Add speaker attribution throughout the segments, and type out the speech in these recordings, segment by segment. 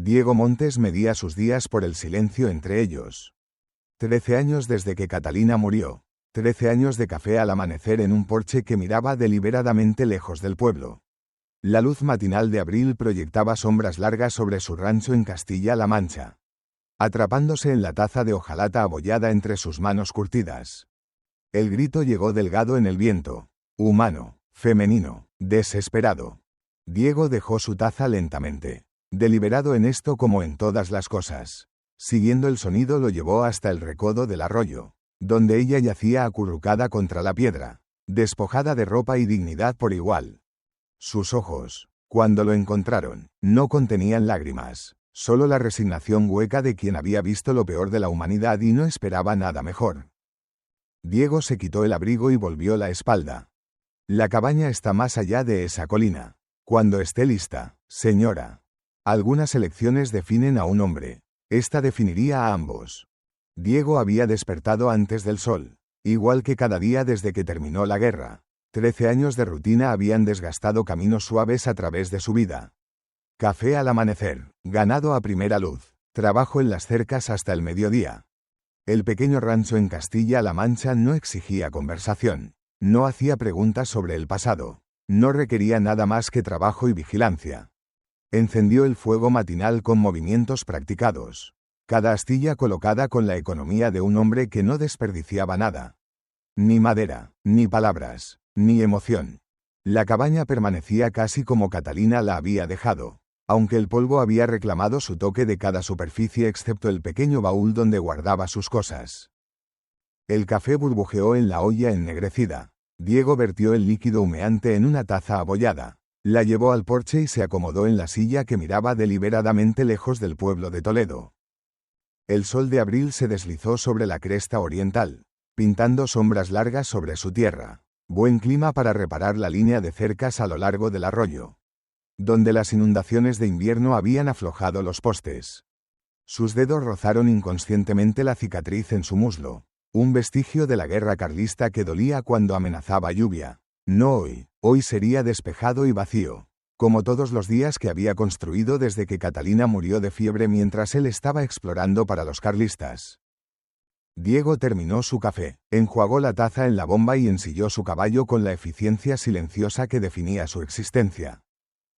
Speaker 1: Diego Montes medía sus días por el silencio entre ellos. 13 años desde que Catalina murió. 13 años de café al amanecer en un porche que miraba deliberadamente lejos del pueblo. La luz matinal de abril proyectaba sombras largas sobre su rancho en Castilla-La Mancha, atrapándose en la taza de hojalata abollada entre sus manos curtidas. El grito llegó delgado en el viento, humano, femenino, desesperado. Diego dejó su taza lentamente, deliberado en esto como en todas las cosas. Siguiendo el sonido lo llevó hasta el recodo del arroyo, donde ella yacía acurrucada contra la piedra, despojada de ropa y dignidad por igual. Sus ojos, cuando lo encontraron, no contenían lágrimas, solo la resignación hueca de quien había visto lo peor de la humanidad y no esperaba nada mejor. Diego se quitó el abrigo y volvió la espalda. La cabaña está más allá de esa colina. Cuando esté lista, señora. Algunas elecciones definen a un hombre. Esta definiría a ambos. Diego había despertado antes del sol, igual que cada día desde que terminó la guerra. 13 años de rutina habían desgastado caminos suaves a través de su vida. Café al amanecer, ganado a primera luz, trabajo en las cercas hasta el mediodía. El pequeño rancho en Castilla-La Mancha no exigía conversación, no hacía preguntas sobre el pasado, no requería nada más que trabajo y vigilancia. Encendió el fuego matinal con movimientos practicados, cada astilla colocada con la economía de un hombre que no desperdiciaba nada. Ni madera, ni palabras, ni emoción. La cabaña permanecía casi como Catalina la había dejado, aunque el polvo había reclamado su toque de cada superficie excepto el pequeño baúl donde guardaba sus cosas. El café burbujeó en la olla ennegrecida. Diego vertió el líquido humeante en una taza abollada. La llevó al porche y se acomodó en la silla que miraba deliberadamente lejos del pueblo de Toledo. El sol de abril se deslizó sobre la cresta oriental, pintando sombras largas sobre su tierra. Buen clima para reparar la línea de cercas a lo largo del arroyo, donde las inundaciones de invierno habían aflojado los postes. Sus dedos rozaron inconscientemente la cicatriz en su muslo, un vestigio de la guerra carlista que dolía cuando amenazaba lluvia. No hoy, hoy sería despejado y vacío, como todos los días que había construido desde que Catalina murió de fiebre mientras él estaba explorando para los carlistas. Diego terminó su café, enjuagó la taza en la bomba y ensilló su caballo con la eficiencia silenciosa que definía su existencia.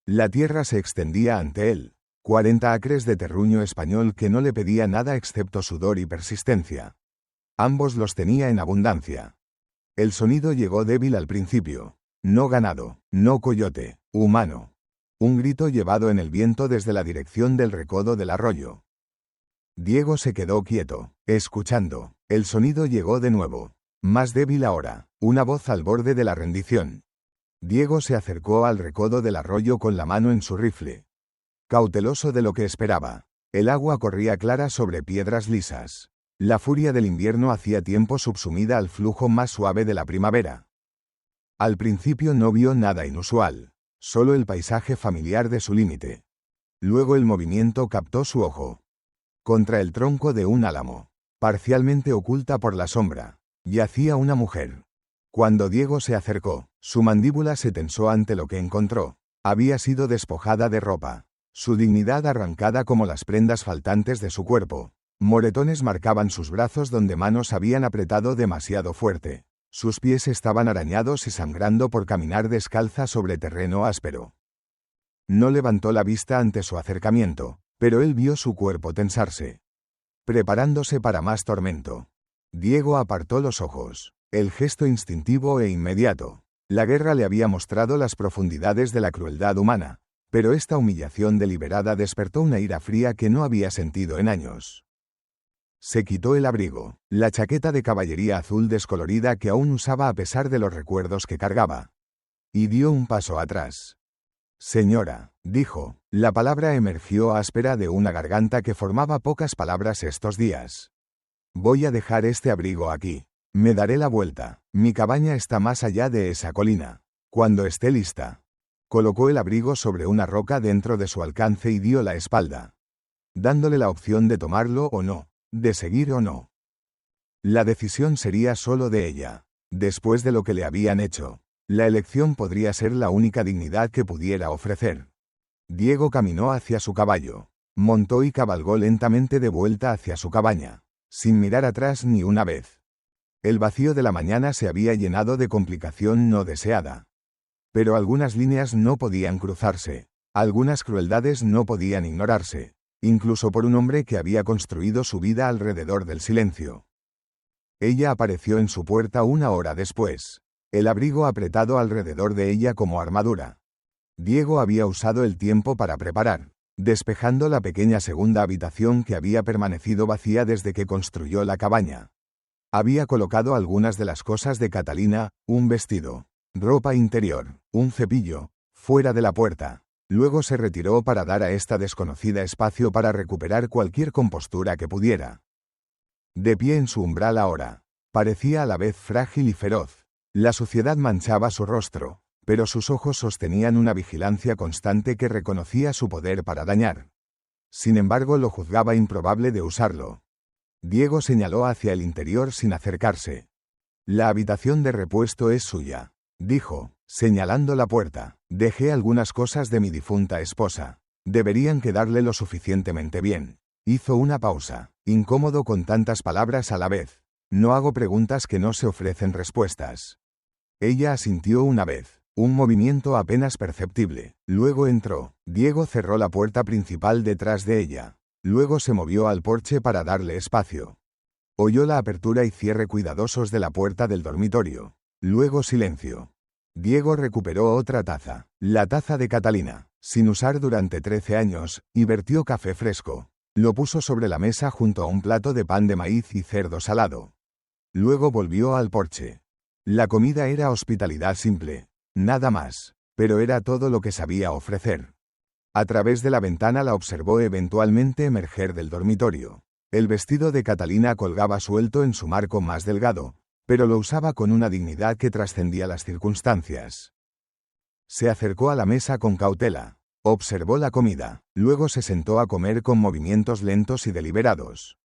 Speaker 1: La tierra se extendía ante él, 40 acres de terruño español que no le pedía nada excepto sudor y persistencia. Ambos los tenía en abundancia. El sonido llegó débil al principio. No ganado, no coyote, humano. Un grito llevado en el viento desde la dirección del recodo del arroyo. Diego se quedó quieto, escuchando. El sonido llegó de nuevo. Más débil ahora, una voz al borde de la rendición. Diego se acercó al recodo del arroyo con la mano en su rifle. Cauteloso de lo que esperaba. El agua corría clara sobre piedras lisas. La furia del invierno hacía tiempo subsumida al flujo más suave de la primavera. Al principio no vio nada inusual, solo el paisaje familiar de su límite. Luego el movimiento captó su ojo. Contra el tronco de un álamo, parcialmente oculta por la sombra, yacía una mujer. Cuando Diego se acercó, su mandíbula se tensó ante lo que encontró. Había sido despojada de ropa, su dignidad arrancada como las prendas faltantes de su cuerpo. Moretones marcaban sus brazos donde manos habían apretado demasiado fuerte. Sus pies estaban arañados y sangrando por caminar descalza sobre terreno áspero. No levantó la vista ante su acercamiento, pero él vio su cuerpo tensarse, preparándose para más tormento. Diego apartó los ojos, el gesto instintivo e inmediato. La guerra le había mostrado las profundidades de la crueldad humana, pero esta humillación deliberada despertó una ira fría que no había sentido en años. Se quitó el abrigo, la chaqueta de caballería azul descolorida que aún usaba a pesar de los recuerdos que cargaba, y dio un paso atrás. Señora, dijo, la palabra emergió áspera de una garganta que formaba pocas palabras estos días. Voy a dejar este abrigo aquí. Me daré la vuelta. Mi cabaña está más allá de esa colina. Cuando esté lista. Colocó el abrigo sobre una roca dentro de su alcance y dio la espalda, dándole la opción de tomarlo o no, de seguir o no. La decisión sería solo de ella. Después de lo que le habían hecho, la elección podría ser la única dignidad que pudiera ofrecer. Diego caminó hacia su caballo. Montó y cabalgó lentamente de vuelta hacia su cabaña, sin mirar atrás ni una vez. El vacío de la mañana se había llenado de complicación no deseada. Pero algunas líneas no podían cruzarse, algunas crueldades no podían ignorarse, incluso por un hombre que había construido su vida alrededor del silencio. Ella apareció en su puerta una hora después, el abrigo apretado alrededor de ella como armadura. Diego había usado el tiempo para preparar, despejando la pequeña segunda habitación que había permanecido vacía desde que construyó la cabaña. Había colocado algunas de las cosas de Catalina, un vestido, ropa interior, un cepillo, fuera de la puerta. Luego se retiró para dar a esta desconocida espacio para recuperar cualquier compostura que pudiera. De pie en su umbral ahora, parecía a la vez frágil y feroz. La suciedad manchaba su rostro, pero sus ojos sostenían una vigilancia constante que reconocía su poder para dañar. Sin embargo, lo juzgaba improbable de usarlo. Diego señaló hacia el interior sin acercarse. La habitación de repuesto es suya, dijo, señalando la puerta. Dejé algunas cosas de mi difunta esposa. Deberían quedarle lo suficientemente bien. Hizo una pausa, incómodo con tantas palabras a la vez. No hago preguntas que no se ofrecen respuestas. Ella asintió una vez, un movimiento apenas perceptible. Luego entró. Diego cerró la puerta principal detrás de ella. Luego se movió al porche para darle espacio. Oyó la apertura y cierre cuidadosos de la puerta del dormitorio. Luego silencio. Diego recuperó otra taza, la taza de Catalina, sin usar durante 13 años, y vertió café fresco. Lo puso sobre la mesa junto a un plato de pan de maíz y cerdo salado. Luego volvió al porche. La comida era hospitalidad simple, nada más, pero era todo lo que sabía ofrecer. A través de la ventana la observó eventualmente emerger del dormitorio. El vestido de Catalina colgaba suelto en su marco más delgado, pero lo usaba con una dignidad que trascendía las circunstancias. Se acercó a la mesa con cautela, observó la comida, luego se sentó a comer con movimientos lentos y deliberados.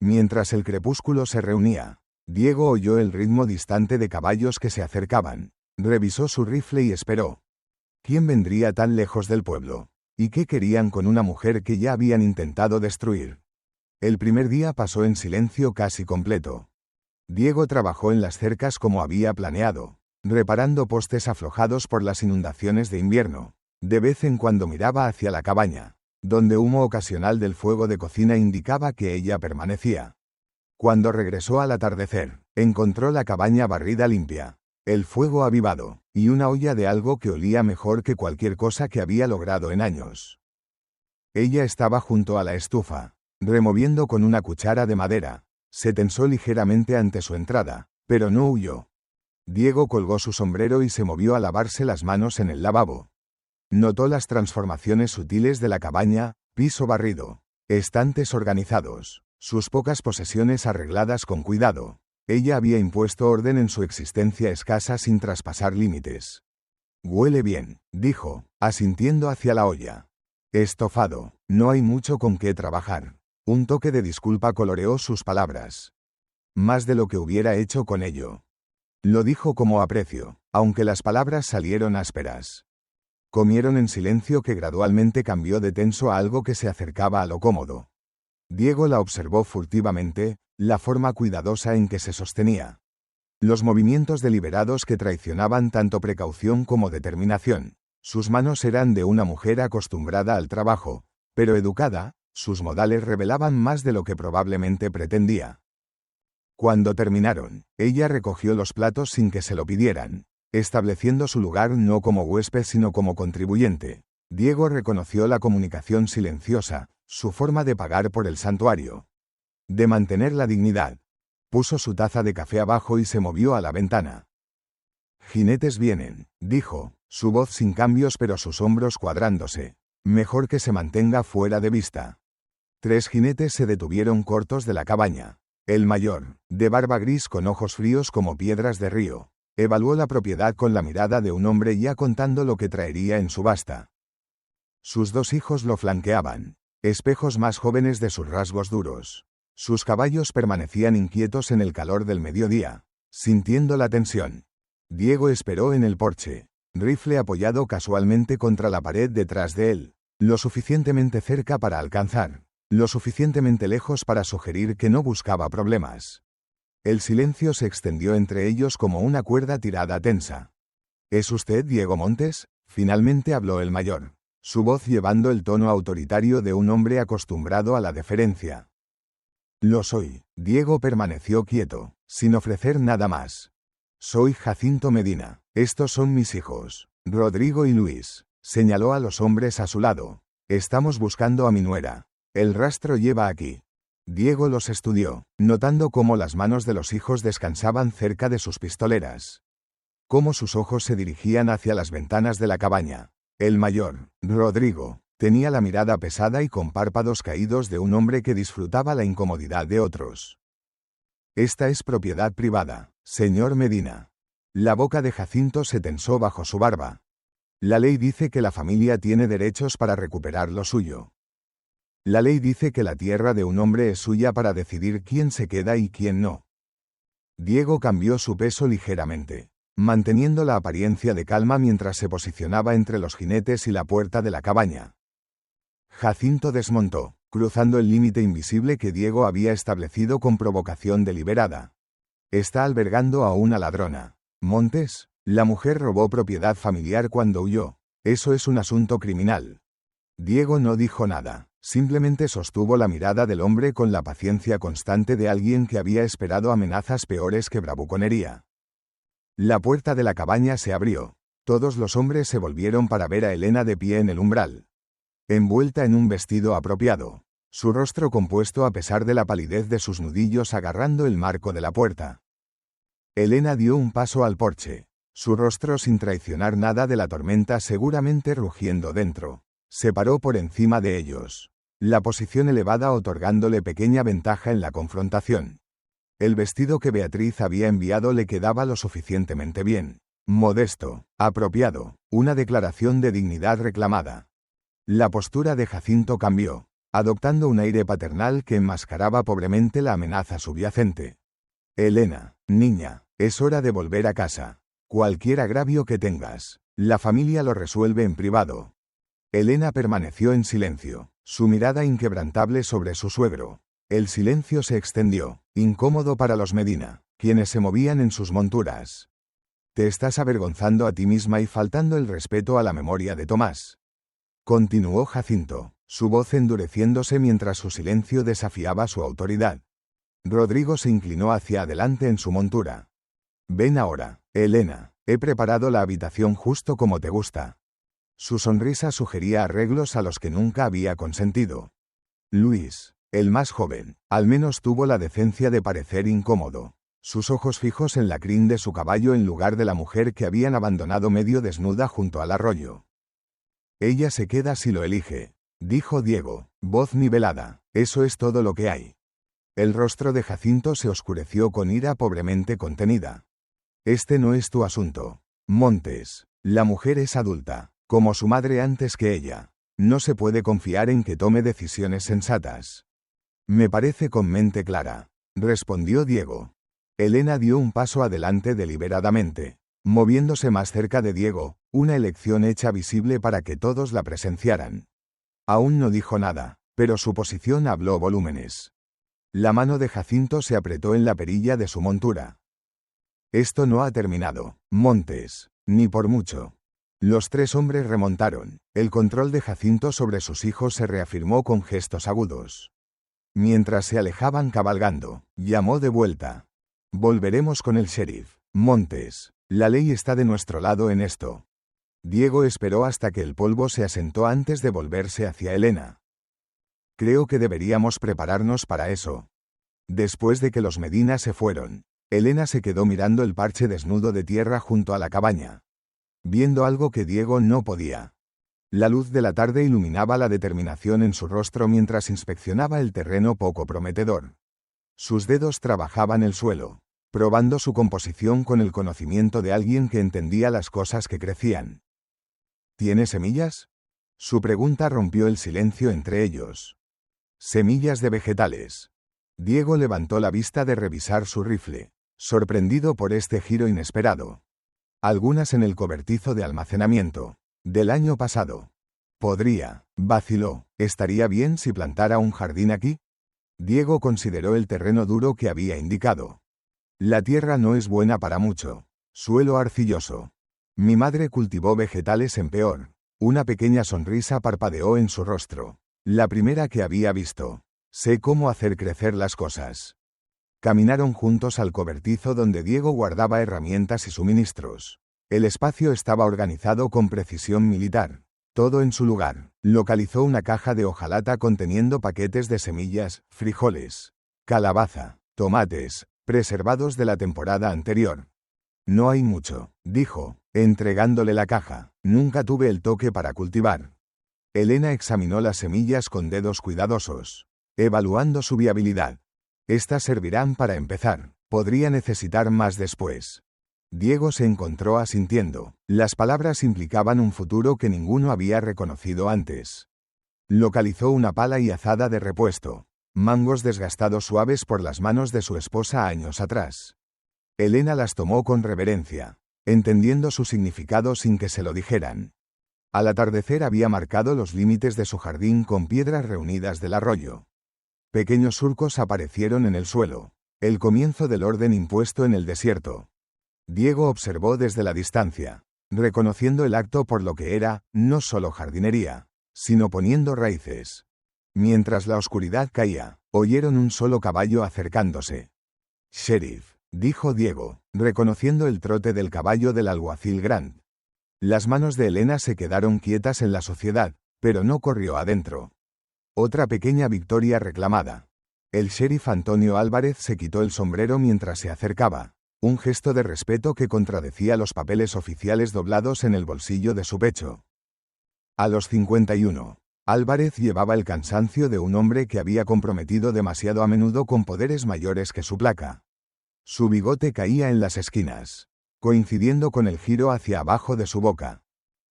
Speaker 1: Mientras el crepúsculo se reunía, Diego oyó el ritmo distante de caballos que se acercaban, revisó su rifle y esperó. ¿Quién vendría tan lejos del pueblo? ¿Y qué querían con una mujer que ya habían intentado destruir? El primer día pasó en silencio casi completo. Diego trabajó en las cercas como había planeado, reparando postes aflojados por las inundaciones de invierno. De vez en cuando miraba hacia la cabaña, donde humo ocasional del fuego de cocina indicaba que ella permanecía. Cuando regresó al atardecer, encontró la cabaña barrida limpia, el fuego avivado, y una olla de algo que olía mejor que cualquier cosa que había logrado en años. Ella estaba junto a la estufa, removiendo con una cuchara de madera. Se tensó ligeramente ante su entrada, pero no huyó. Diego colgó su sombrero y se movió a lavarse las manos en el lavabo. Notó las transformaciones sutiles de la cabaña, piso barrido, estantes organizados, sus pocas posesiones arregladas con cuidado. Ella había impuesto orden en su existencia escasa sin traspasar límites. Huele bien, dijo, asintiendo hacia la olla. Estofado, no hay mucho con qué trabajar. Un toque de disculpa coloreó sus palabras. Más de lo que hubiera hecho con ello. Lo dijo como aprecio, aunque las palabras salieron ásperas. Comieron en silencio que gradualmente cambió de tenso a algo que se acercaba a lo cómodo. Diego la observó furtivamente, la forma cuidadosa en que se sostenía. Los movimientos deliberados que traicionaban tanto precaución como determinación. Sus manos eran de una mujer acostumbrada al trabajo, pero educada. Sus modales revelaban más de lo que probablemente pretendía. Cuando terminaron, ella recogió los platos sin que se lo pidieran, estableciendo su lugar no como huésped sino como contribuyente. Diego reconoció la comunicación silenciosa, su forma de pagar por el santuario. De mantener la dignidad. Puso su taza de café abajo y se movió a la ventana. Jinetes vienen, dijo, su voz sin cambios pero sus hombros cuadrándose. Mejor que se mantenga fuera de vista. 3 jinetes se detuvieron cortos de la cabaña. El mayor, de barba gris con ojos fríos como piedras de río, evaluó la propiedad con la mirada de un hombre ya contando lo que traería en subasta. Sus 2 hijos lo flanqueaban, espejos más jóvenes de sus rasgos duros. Sus caballos permanecían inquietos en el calor del mediodía, sintiendo la tensión. Diego esperó en el porche, rifle apoyado casualmente contra la pared detrás de él. Lo suficientemente cerca para alcanzar. Lo suficientemente lejos para sugerir que no buscaba problemas. El silencio se extendió entre ellos como una cuerda tirada tensa. ¿Es usted Diego Montes? Finalmente habló el mayor, su voz llevando el tono autoritario de un hombre acostumbrado a la deferencia. Lo soy. Diego permaneció quieto, sin ofrecer nada más. Soy Jacinto Medina. Estos son mis hijos, Rodrigo y Luis. Señaló a los hombres a su lado. Estamos buscando a mi nuera. El rastro lleva aquí. Diego los estudió, notando cómo las manos de los hijos descansaban cerca de sus pistoleras. Cómo sus ojos se dirigían hacia las ventanas de la cabaña. El mayor, Rodrigo, tenía la mirada pesada y con párpados caídos de un hombre que disfrutaba la incomodidad de otros. Esta es propiedad privada, señor Medina. La boca de Jacinto se tensó bajo su barba. La ley dice que la familia tiene derechos para recuperar lo suyo. La ley dice que la tierra de un hombre es suya para decidir quién se queda y quién no. Diego cambió su peso ligeramente, manteniendo la apariencia de calma mientras se posicionaba entre los jinetes y la puerta de la cabaña. Jacinto desmontó, cruzando el límite invisible que Diego había establecido con provocación deliberada. Está albergando a una ladrona. Montes, la mujer robó propiedad familiar cuando huyó. Eso es un asunto criminal. Diego no dijo nada. Simplemente sostuvo la mirada del hombre con la paciencia constante de alguien que había esperado amenazas peores que bravuconería. La puerta de la cabaña se abrió. Todos los hombres se volvieron para ver a Elena de pie en el umbral. Envuelta en un vestido apropiado. Su rostro compuesto a pesar de la palidez de sus nudillos agarrando el marco de la puerta. Elena dio un paso al porche. Su rostro sin traicionar nada de la tormenta seguramente rugiendo dentro. Se paró por encima de ellos. La posición elevada otorgándole pequeña ventaja en la confrontación. El vestido que Beatriz había enviado le quedaba lo suficientemente bien. Modesto, apropiado, una declaración de dignidad reclamada. La postura de Jacinto cambió, adoptando un aire paternal que enmascaraba pobremente la amenaza subyacente. Elena, niña, es hora de volver a casa. Cualquier agravio que tengas, la familia lo resuelve en privado. Elena permaneció en silencio, su mirada inquebrantable sobre su suegro. El silencio se extendió, incómodo para los Medina, quienes se movían en sus monturas. Te estás avergonzando a ti misma y faltando el respeto a la memoria de Tomás. Continuó Jacinto, su voz endureciéndose mientras su silencio desafiaba su autoridad. Rodrigo se inclinó hacia adelante en su montura. Ven ahora, Elena, he preparado la habitación justo como te gusta. Su sonrisa sugería arreglos a los que nunca había consentido. Luis, el más joven, al menos tuvo la decencia de parecer incómodo, sus ojos fijos en la crin de su caballo en lugar de la mujer que habían abandonado medio desnuda junto al arroyo. Ella se queda si lo elige, dijo Diego, voz nivelada, eso es todo lo que hay. El rostro de Jacinto se oscureció con ira pobremente contenida. Este no es tu asunto, Montes, la mujer es adulta. Como su madre antes que ella. No se puede confiar en que tome decisiones sensatas. Me parece con mente clara, respondió Diego. Elena dio un paso adelante deliberadamente, moviéndose más cerca de Diego, una elección hecha visible para que todos la presenciaran. Aún no dijo nada, pero su posición habló volúmenes. La mano de Jacinto se apretó en la perilla de su montura. Esto no ha terminado, Montes, ni por mucho. Los tres hombres remontaron. El control de Jacinto sobre sus hijos se reafirmó con gestos agudos. Mientras se alejaban cabalgando, llamó de vuelta. Volveremos con el sheriff. Montes, la ley está de nuestro lado en esto. Diego esperó hasta que el polvo se asentó antes de volverse hacia Elena. Creo que deberíamos prepararnos para eso. Después de que los Medina se fueron, Elena se quedó mirando el parche desnudo de tierra junto a la cabaña. Viendo algo que Diego no podía. La luz de la tarde iluminaba la determinación en su rostro mientras inspeccionaba el terreno poco prometedor. Sus dedos trabajaban el suelo, probando su composición con el conocimiento de alguien que entendía las cosas que crecían. ¿Tiene semillas? Su pregunta rompió el silencio entre ellos. Semillas de vegetales. Diego levantó la vista de revisar su rifle, sorprendido por este giro inesperado. Algunas en el cobertizo de almacenamiento. Del año pasado. Podría. Vaciló. ¿Estaría bien si plantara un jardín aquí? Diego consideró el terreno duro que había indicado. La tierra no es buena para mucho. Suelo arcilloso. Mi madre cultivó vegetales en peor. Una pequeña sonrisa parpadeó en su rostro. La primera que había visto. Sé cómo hacer crecer las cosas. Caminaron juntos al cobertizo donde Diego guardaba herramientas y suministros. El espacio estaba organizado con precisión militar. Todo en su lugar. Localizó una caja de hojalata conteniendo paquetes de semillas, frijoles, calabaza, tomates, preservados de la temporada anterior. No hay mucho, dijo, entregándole la caja. Nunca tuve el toque para cultivar. Elena examinó las semillas con dedos cuidadosos, evaluando su viabilidad. Estas servirán para empezar. Podría necesitar más después. Diego se encontró asintiendo. Las palabras implicaban un futuro que ninguno había reconocido antes. Localizó una pala y azada de repuesto. Mangos desgastados suaves por las manos de su esposa años atrás. Elena las tomó con reverencia, entendiendo su significado sin que se lo dijeran. Al atardecer había marcado los límites de su jardín con piedras reunidas del arroyo. Pequeños surcos aparecieron en el suelo. El comienzo del orden impuesto en el desierto. Diego observó desde la distancia, reconociendo el acto por lo que era, no solo jardinería, sino poniendo raíces. Mientras la oscuridad caía, oyeron un solo caballo acercándose. «Sheriff», dijo Diego, reconociendo el trote del caballo del alguacil Grant. Las manos de Elena se quedaron quietas en la suciedad, pero no corrió adentro. Otra pequeña victoria reclamada. El sheriff Antonio Álvarez se quitó el sombrero mientras se acercaba. Un gesto de respeto que contradecía los papeles oficiales doblados en el bolsillo de su pecho. A los 51, Álvarez llevaba el cansancio de un hombre que había comprometido demasiado a menudo con poderes mayores que su placa. Su bigote caía en las esquinas, coincidiendo con el giro hacia abajo de su boca.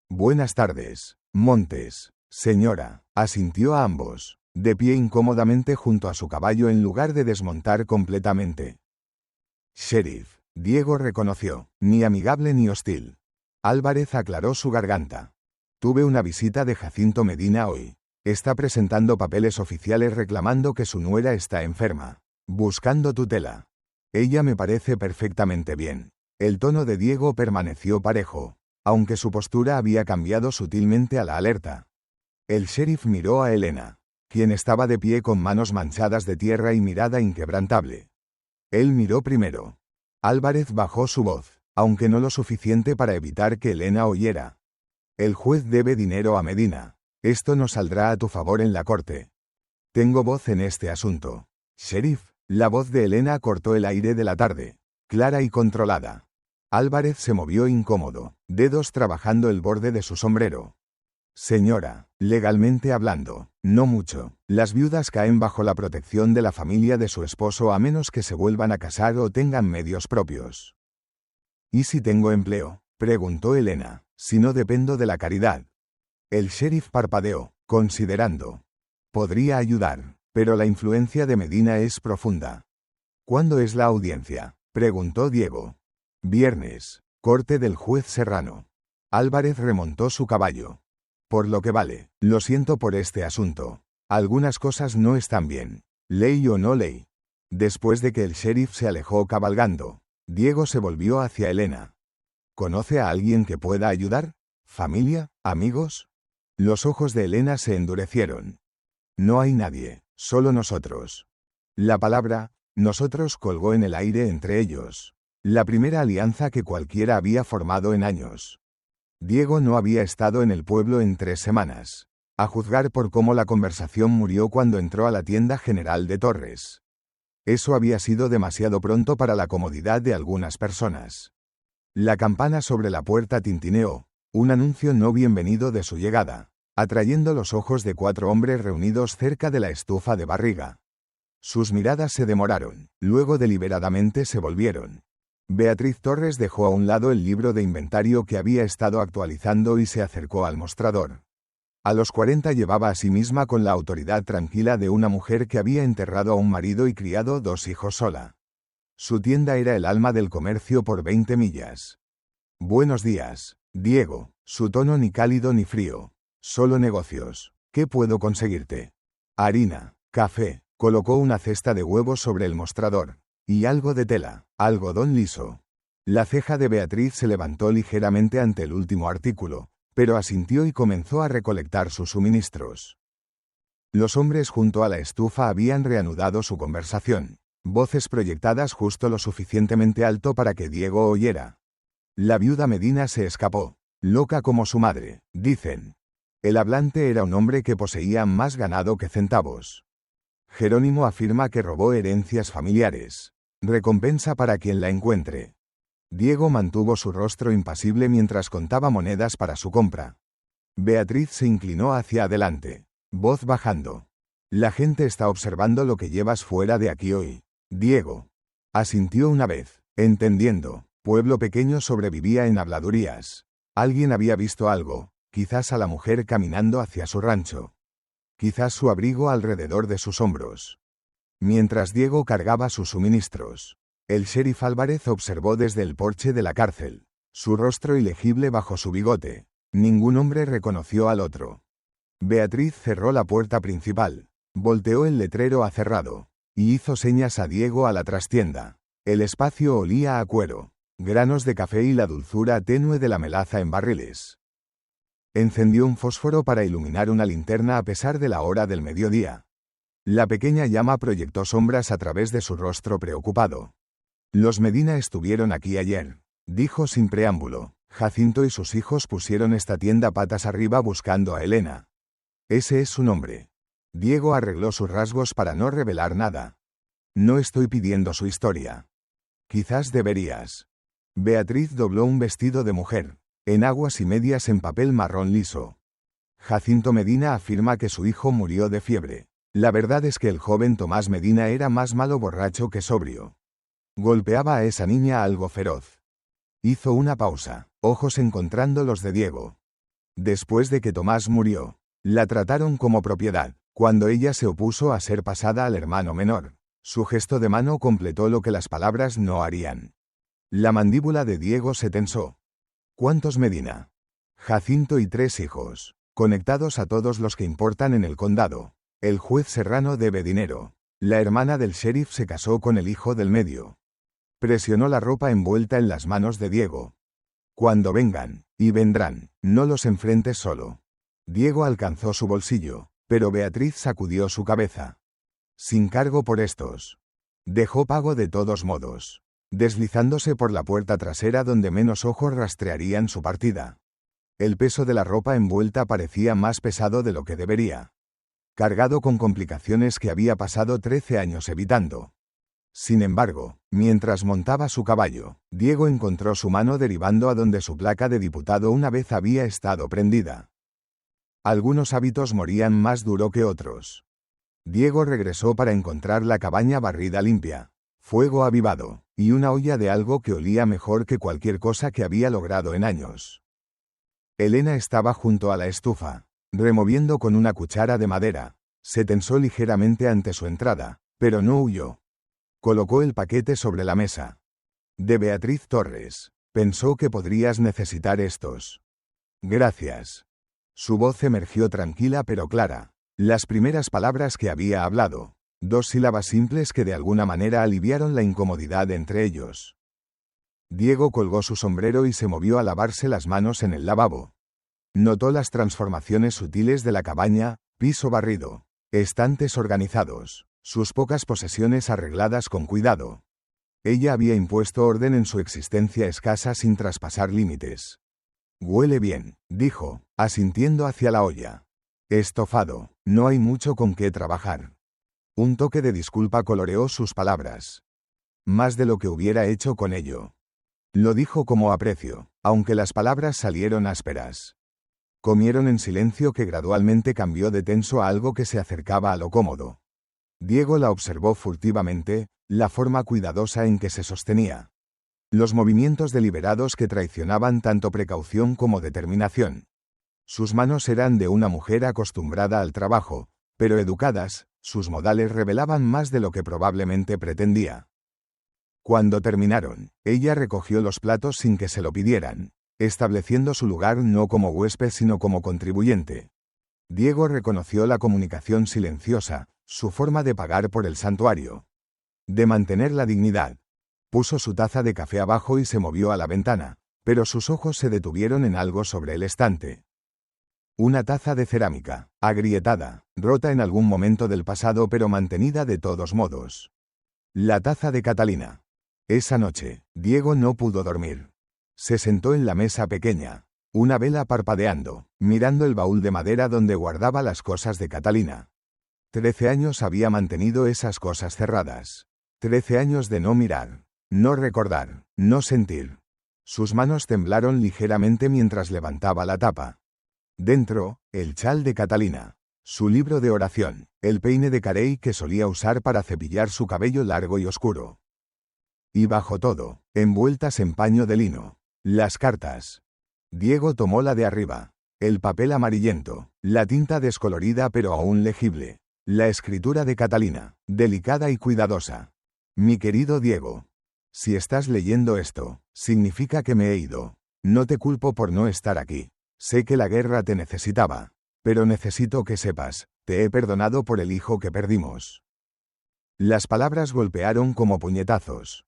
Speaker 1: «Buenas tardes, Montes, señora», asintió a ambos, de pie incómodamente junto a su caballo en lugar de desmontar completamente. «Sheriff», Diego reconoció, ni amigable ni hostil. Álvarez aclaró su garganta. «Tuve una visita de Jacinto Medina hoy. Está presentando papeles oficiales reclamando que su nuera está enferma. Buscando tutela. Ella me parece perfectamente bien». El tono de Diego permaneció parejo, aunque su postura había cambiado sutilmente a la alerta. El sheriff miró a Elena, quien estaba de pie con manos manchadas de tierra y mirada inquebrantable. Él miró primero. Álvarez bajó su voz, aunque no lo suficiente para evitar que Elena oyera. «El juez debe dinero a Medina. Esto no saldrá a tu favor en la corte. Tengo voz en este asunto. Sheriff». La voz de Elena cortó el aire de la tarde, clara y controlada. Álvarez se movió incómodo, dedos trabajando el borde de su sombrero. «Señora, legalmente hablando, no mucho. Las viudas caen bajo la protección de la familia de su esposo a menos que se vuelvan a casar o tengan medios propios». «¿Y si tengo empleo?», preguntó Elena. «Si no dependo de la caridad». El sheriff parpadeó, considerando. «Podría ayudar, pero la influencia de Medina es profunda». «¿Cuándo es la audiencia?», preguntó Diego. «Viernes. Corte del juez Serrano». Álvarez remontó su caballo. «Por lo que vale, lo siento por este asunto. Algunas cosas no están bien. Ley o no ley». Después de que el sheriff se alejó cabalgando, Diego se volvió hacia Elena. «¿Conoce a alguien que pueda ayudar? ¿Familia? ¿Amigos?». Los ojos de Elena se endurecieron. «No hay nadie, solo nosotros». La palabra «nosotros» colgó en el aire entre ellos. La primera alianza que cualquiera había formado en años. Diego no había estado en el pueblo en 3 semanas, a juzgar por cómo la conversación murió cuando entró a la tienda general de Torres. Eso había sido demasiado pronto para la comodidad de algunas personas. La campana sobre la puerta tintineó, un anuncio no bienvenido de su llegada, atrayendo los ojos de 4 hombres reunidos cerca de la estufa de barriga. Sus miradas se demoraron, luego deliberadamente se volvieron. Beatriz Torres dejó a un lado el libro de inventario que había estado actualizando y se acercó al mostrador. A los 40 llevaba a sí misma con la autoridad tranquila de una mujer que había enterrado a un marido y criado 2 hijos sola. Su tienda era el alma del comercio por 20 millas. «Buenos días, Diego», su tono ni cálido ni frío. «Solo negocios». ¿Qué puedo conseguirte? Harina, café. Colocó una cesta de huevos sobre el mostrador. Y algo de tela, algodón liso. La ceja de Beatriz se levantó ligeramente ante el último artículo, pero asintió y comenzó a recolectar sus suministros. Los hombres junto a la estufa habían reanudado su conversación. Voces proyectadas justo lo suficientemente alto para que Diego oyera. La viuda Medina se escapó. Loca como su madre, dicen. El hablante era un hombre que poseía más ganado que centavos. Jerónimo afirma que robó herencias familiares. Recompensa para quien la encuentre. Diego mantuvo su rostro impasible mientras contaba monedas para su compra. Beatriz se inclinó hacia adelante. Voz bajando. La gente está observando lo que llevas fuera de aquí hoy. Diego. Asintió una vez, entendiendo. Pueblo pequeño sobrevivía en habladurías. Alguien había visto algo, quizás a la mujer caminando hacia su rancho. Quizás su abrigo alrededor de sus hombros. Mientras Diego cargaba sus suministros, el sheriff Álvarez observó desde el porche de la cárcel. Su rostro ilegible bajo su bigote. Ningún hombre reconoció al otro. Beatriz cerró la puerta principal. Volteó el letrero a cerrado. Y hizo señas a Diego a la trastienda. El espacio olía a cuero, granos de café y la dulzura tenue de la melaza en barriles. Encendió un fósforo para iluminar una linterna a pesar de la hora del mediodía. La pequeña llama proyectó sombras a través de su rostro preocupado. Los Medina estuvieron aquí ayer, dijo sin preámbulo. Jacinto y sus hijos pusieron esta tienda patas arriba buscando a Elena. Ese es su nombre. Diego arregló sus rasgos para no revelar nada. No estoy pidiendo su historia. Quizás deberías. Beatriz dobló un vestido de mujer, enaguas y medias en papel marrón liso. Jacinto Medina afirma que su hijo murió de fiebre. La verdad es que el joven Tomás Medina era más malo borracho que sobrio. Golpeaba a esa niña algo feroz. Hizo una pausa, ojos encontrando los de Diego. Después de que Tomás murió, la trataron como propiedad, cuando ella se opuso a ser pasada al hermano menor. Su gesto de mano completó lo que las palabras no harían. La mandíbula de Diego se tensó. ¿Cuántos Medina? Jacinto y 3 hijos, conectados a todos los que importan en el condado. El juez Serrano debe dinero. La hermana del sheriff se casó con el hijo del medio. Presionó la ropa envuelta en las manos de Diego. Cuando vengan, y vendrán, no los enfrentes solo. Diego alcanzó su bolsillo, pero Beatriz sacudió su cabeza. Sin cargo por estos. Dejó pago de todos modos, deslizándose por la puerta trasera donde menos ojos rastrearían su partida. El peso de la ropa envuelta parecía más pesado de lo que debería. Cargado con complicaciones que había pasado 13 años evitando. Sin embargo, mientras montaba su caballo, Diego encontró su mano derivando a donde su placa de diputado una vez había estado prendida. Algunos hábitos morían más duro que otros. Diego regresó para encontrar la cabaña barrida limpia, fuego avivado, y una olla de algo que olía mejor que cualquier cosa que había logrado en años. Elena estaba junto a la estufa, removiendo con una cuchara de madera. Se tensó ligeramente ante su entrada, pero no huyó. Colocó el paquete sobre la mesa. De Beatriz Torres. Pensó que podrías necesitar estos. Gracias. Su voz emergió tranquila pero clara. Las primeras palabras que había hablado. 2 sílabas simples que de alguna manera aliviaron la incomodidad entre ellos. Diego colgó su sombrero y se movió a lavarse las manos en el lavabo. Notó las transformaciones sutiles de la cabaña, piso barrido, estantes organizados, sus pocas posesiones arregladas con cuidado. Ella había impuesto orden en su existencia escasa sin traspasar límites. Huele bien, dijo, asintiendo hacia la olla. Estofado, no hay mucho con qué trabajar. Un toque de disculpa coloreó sus palabras. Más de lo que hubiera hecho con ello. Lo dijo como aprecio, aunque las palabras salieron ásperas. Comieron en silencio que gradualmente cambió de tenso a algo que se acercaba a lo cómodo. Diego la observó furtivamente, la forma cuidadosa en que se sostenía. Los movimientos deliberados que traicionaban tanto precaución como determinación. Sus manos eran de una mujer acostumbrada al trabajo, pero educadas, sus modales revelaban más de lo que probablemente pretendía. Cuando terminaron, ella recogió los platos sin que se lo pidieran, estableciendo su lugar no como huésped sino como contribuyente. Diego reconoció la comunicación silenciosa, su forma de pagar por el santuario. De mantener la dignidad. Puso su taza de café abajo y se movió a la ventana, pero sus ojos se detuvieron en algo sobre el estante. Una taza de cerámica, agrietada, rota en algún momento del pasado pero mantenida de todos modos. La taza de Catalina. Esa noche, Diego no pudo dormir. Se sentó en la mesa pequeña, una vela parpadeando, mirando el baúl de madera donde guardaba las cosas de Catalina. 13 años había mantenido esas cosas cerradas. 13 años de no mirar, no recordar, no sentir. Sus manos temblaron ligeramente mientras levantaba la tapa. Dentro, el chal de Catalina, su libro de oración, el peine de carey que solía usar para cepillar su cabello largo y oscuro. Y bajo todo, envueltas en paño de lino, las cartas. Diego tomó la de arriba, el papel amarillento, la tinta descolorida pero aún legible, la escritura de Catalina, delicada y cuidadosa. Mi querido Diego, si estás leyendo esto, significa que me he ido. No te culpo por no estar aquí. Sé que la guerra te necesitaba, pero necesito que sepas, te he perdonado por el hijo que perdimos. Las palabras golpearon como puñetazos.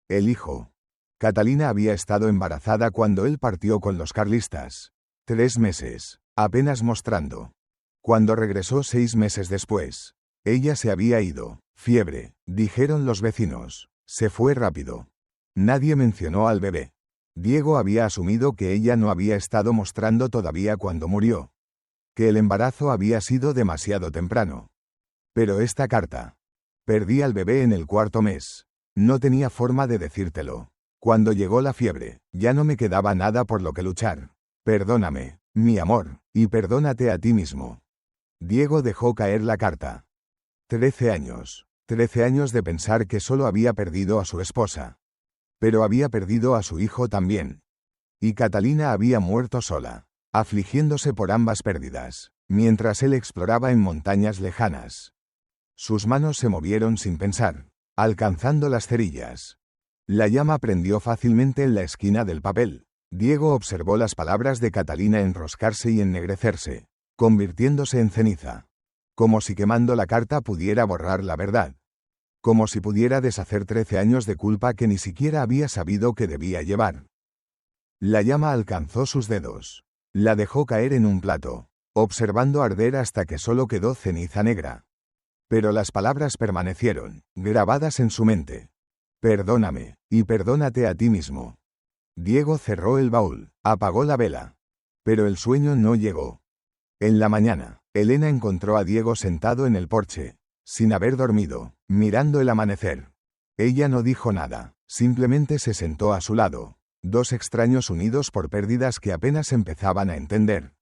Speaker 1: El hijo. Catalina había estado embarazada cuando él partió con los carlistas. 3 meses, apenas mostrando. Cuando regresó 6 meses después, ella se había ido. Fiebre, dijeron los vecinos. Se fue rápido. Nadie mencionó al bebé. Diego había asumido que ella no había estado mostrando todavía cuando murió. Que el embarazo había sido demasiado temprano. Pero esta carta. Perdí al bebé en el 4º mes. No tenía forma de decírtelo. Cuando llegó la fiebre, ya no me quedaba nada por lo que luchar. Perdóname, mi amor, y perdónate a ti mismo. Diego dejó caer la carta. 13 años. 13 años de pensar que solo había perdido a su esposa. Pero había perdido a su hijo también. Y Catalina había muerto sola, afligiéndose por ambas pérdidas, mientras él exploraba en montañas lejanas. Sus manos se movieron sin pensar, alcanzando las cerillas. La llama prendió fácilmente en la esquina del papel. Diego observó las palabras de Catalina enroscarse y ennegrecerse, convirtiéndose en ceniza. Como si quemando la carta pudiera borrar la verdad. Como si pudiera deshacer 13 años de culpa que ni siquiera había sabido que debía llevar. La llama alcanzó sus dedos. La dejó caer en un plato, observando arder hasta que solo quedó ceniza negra. Pero las palabras permanecieron, grabadas en su mente. Perdóname, y perdónate a ti mismo. Diego cerró el baúl, apagó la vela. Pero el sueño no llegó. En la mañana, Elena encontró a Diego sentado en el porche, sin haber dormido, mirando el amanecer. Ella no dijo nada, simplemente se sentó a su lado. 2 extraños unidos por pérdidas que apenas empezaban a entender.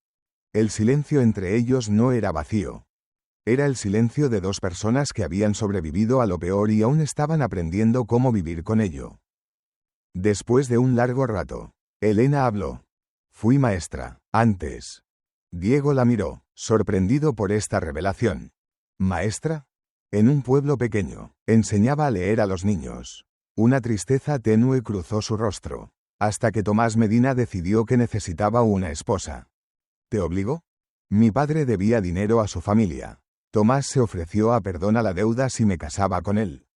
Speaker 1: El silencio entre ellos no era vacío. Era el silencio de 2 personas que habían sobrevivido a lo peor y aún estaban aprendiendo cómo vivir con ello. Después de un largo rato, Elena habló. Fui maestra, antes. Diego la miró, sorprendido por esta revelación. ¿Maestra? En un pueblo pequeño, enseñaba a leer a los niños. Una tristeza tenue cruzó su rostro, hasta que Tomás Medina decidió que necesitaba una esposa. ¿Te obligó? Mi padre debía dinero a su familia. Tomás se ofreció a perdonar la deuda si me casaba con él.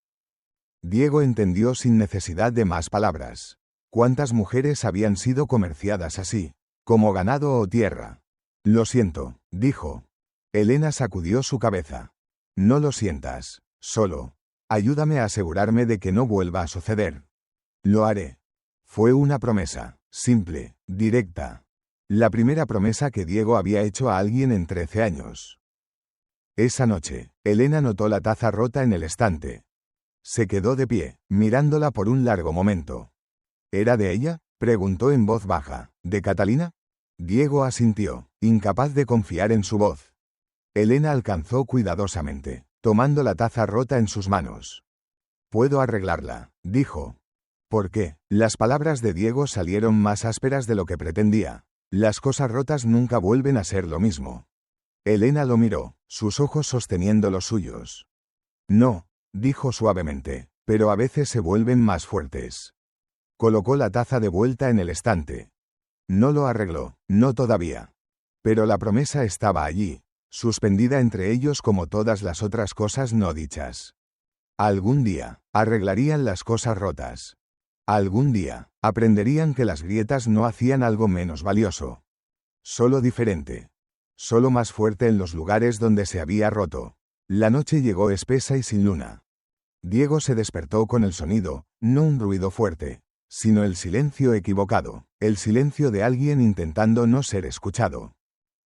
Speaker 1: Diego entendió sin necesidad de más palabras. ¿Cuántas mujeres habían sido comerciadas así, como ganado o tierra? Lo siento, dijo. Elena sacudió su cabeza. No lo sientas, solo. Ayúdame a asegurarme de que no vuelva a suceder. Lo haré. Fue una promesa, simple, directa. La primera promesa que Diego había hecho a alguien en 13 años. Esa noche, Elena notó la taza rota en el estante. Se quedó de pie, mirándola por un largo momento. ¿Era de ella?, preguntó en voz baja. ¿De Catalina? Diego asintió, incapaz de confiar en su voz. Elena alcanzó cuidadosamente, tomando la taza rota en sus manos. Puedo arreglarla, dijo. ¿Por qué? Las palabras de Diego salieron más ásperas de lo que pretendía. Las cosas rotas nunca vuelven a ser lo mismo. Elena lo miró, sus ojos sosteniendo los suyos. No, dijo suavemente, pero a veces se vuelven más fuertes. Colocó la taza de vuelta en el estante. No lo arregló, no todavía. Pero la promesa estaba allí, suspendida entre ellos como todas las otras cosas no dichas. Algún día, arreglarían las cosas rotas. Algún día, aprenderían que las grietas no hacían algo menos valioso. Solo diferente. Solo más fuerte en los lugares donde se había roto. La noche llegó espesa y sin luna. Diego se despertó con el sonido, no un ruido fuerte, sino el silencio equivocado, el silencio de alguien intentando no ser escuchado.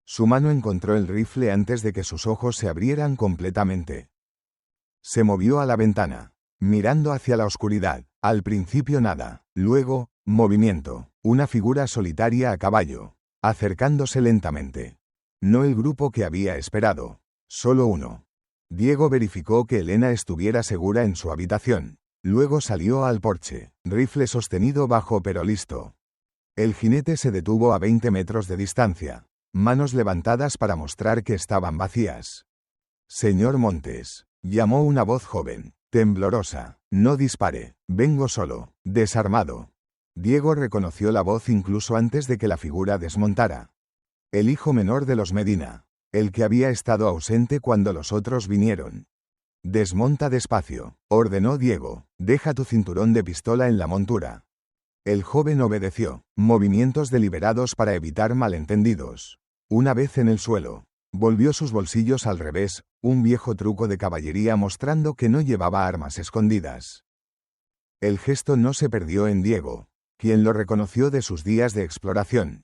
Speaker 1: Su mano encontró el rifle antes de que sus ojos se abrieran completamente. Se movió a la ventana, mirando hacia la oscuridad. Al principio nada, luego, movimiento, una figura solitaria a caballo, acercándose lentamente. No el grupo que había esperado, solo uno. Diego verificó que Elena estuviera segura en su habitación. Luego salió al porche, rifle sostenido bajo pero listo. El jinete se detuvo a 20 metros de distancia, manos levantadas para mostrar que estaban vacías. Señor Montes, llamó una voz joven, temblorosa, no dispare, vengo solo, desarmado. Diego reconoció la voz incluso antes de que la figura desmontara. El hijo menor de los Medina, el que había estado ausente cuando los otros vinieron. Desmonta despacio, ordenó Diego, deja tu cinturón de pistola en la montura. El joven obedeció, movimientos deliberados para evitar malentendidos. Una vez en el suelo, volvió sus bolsillos al revés, un viejo truco de caballería mostrando que no llevaba armas escondidas. El gesto no se perdió en Diego, quien lo reconoció de sus días de exploración.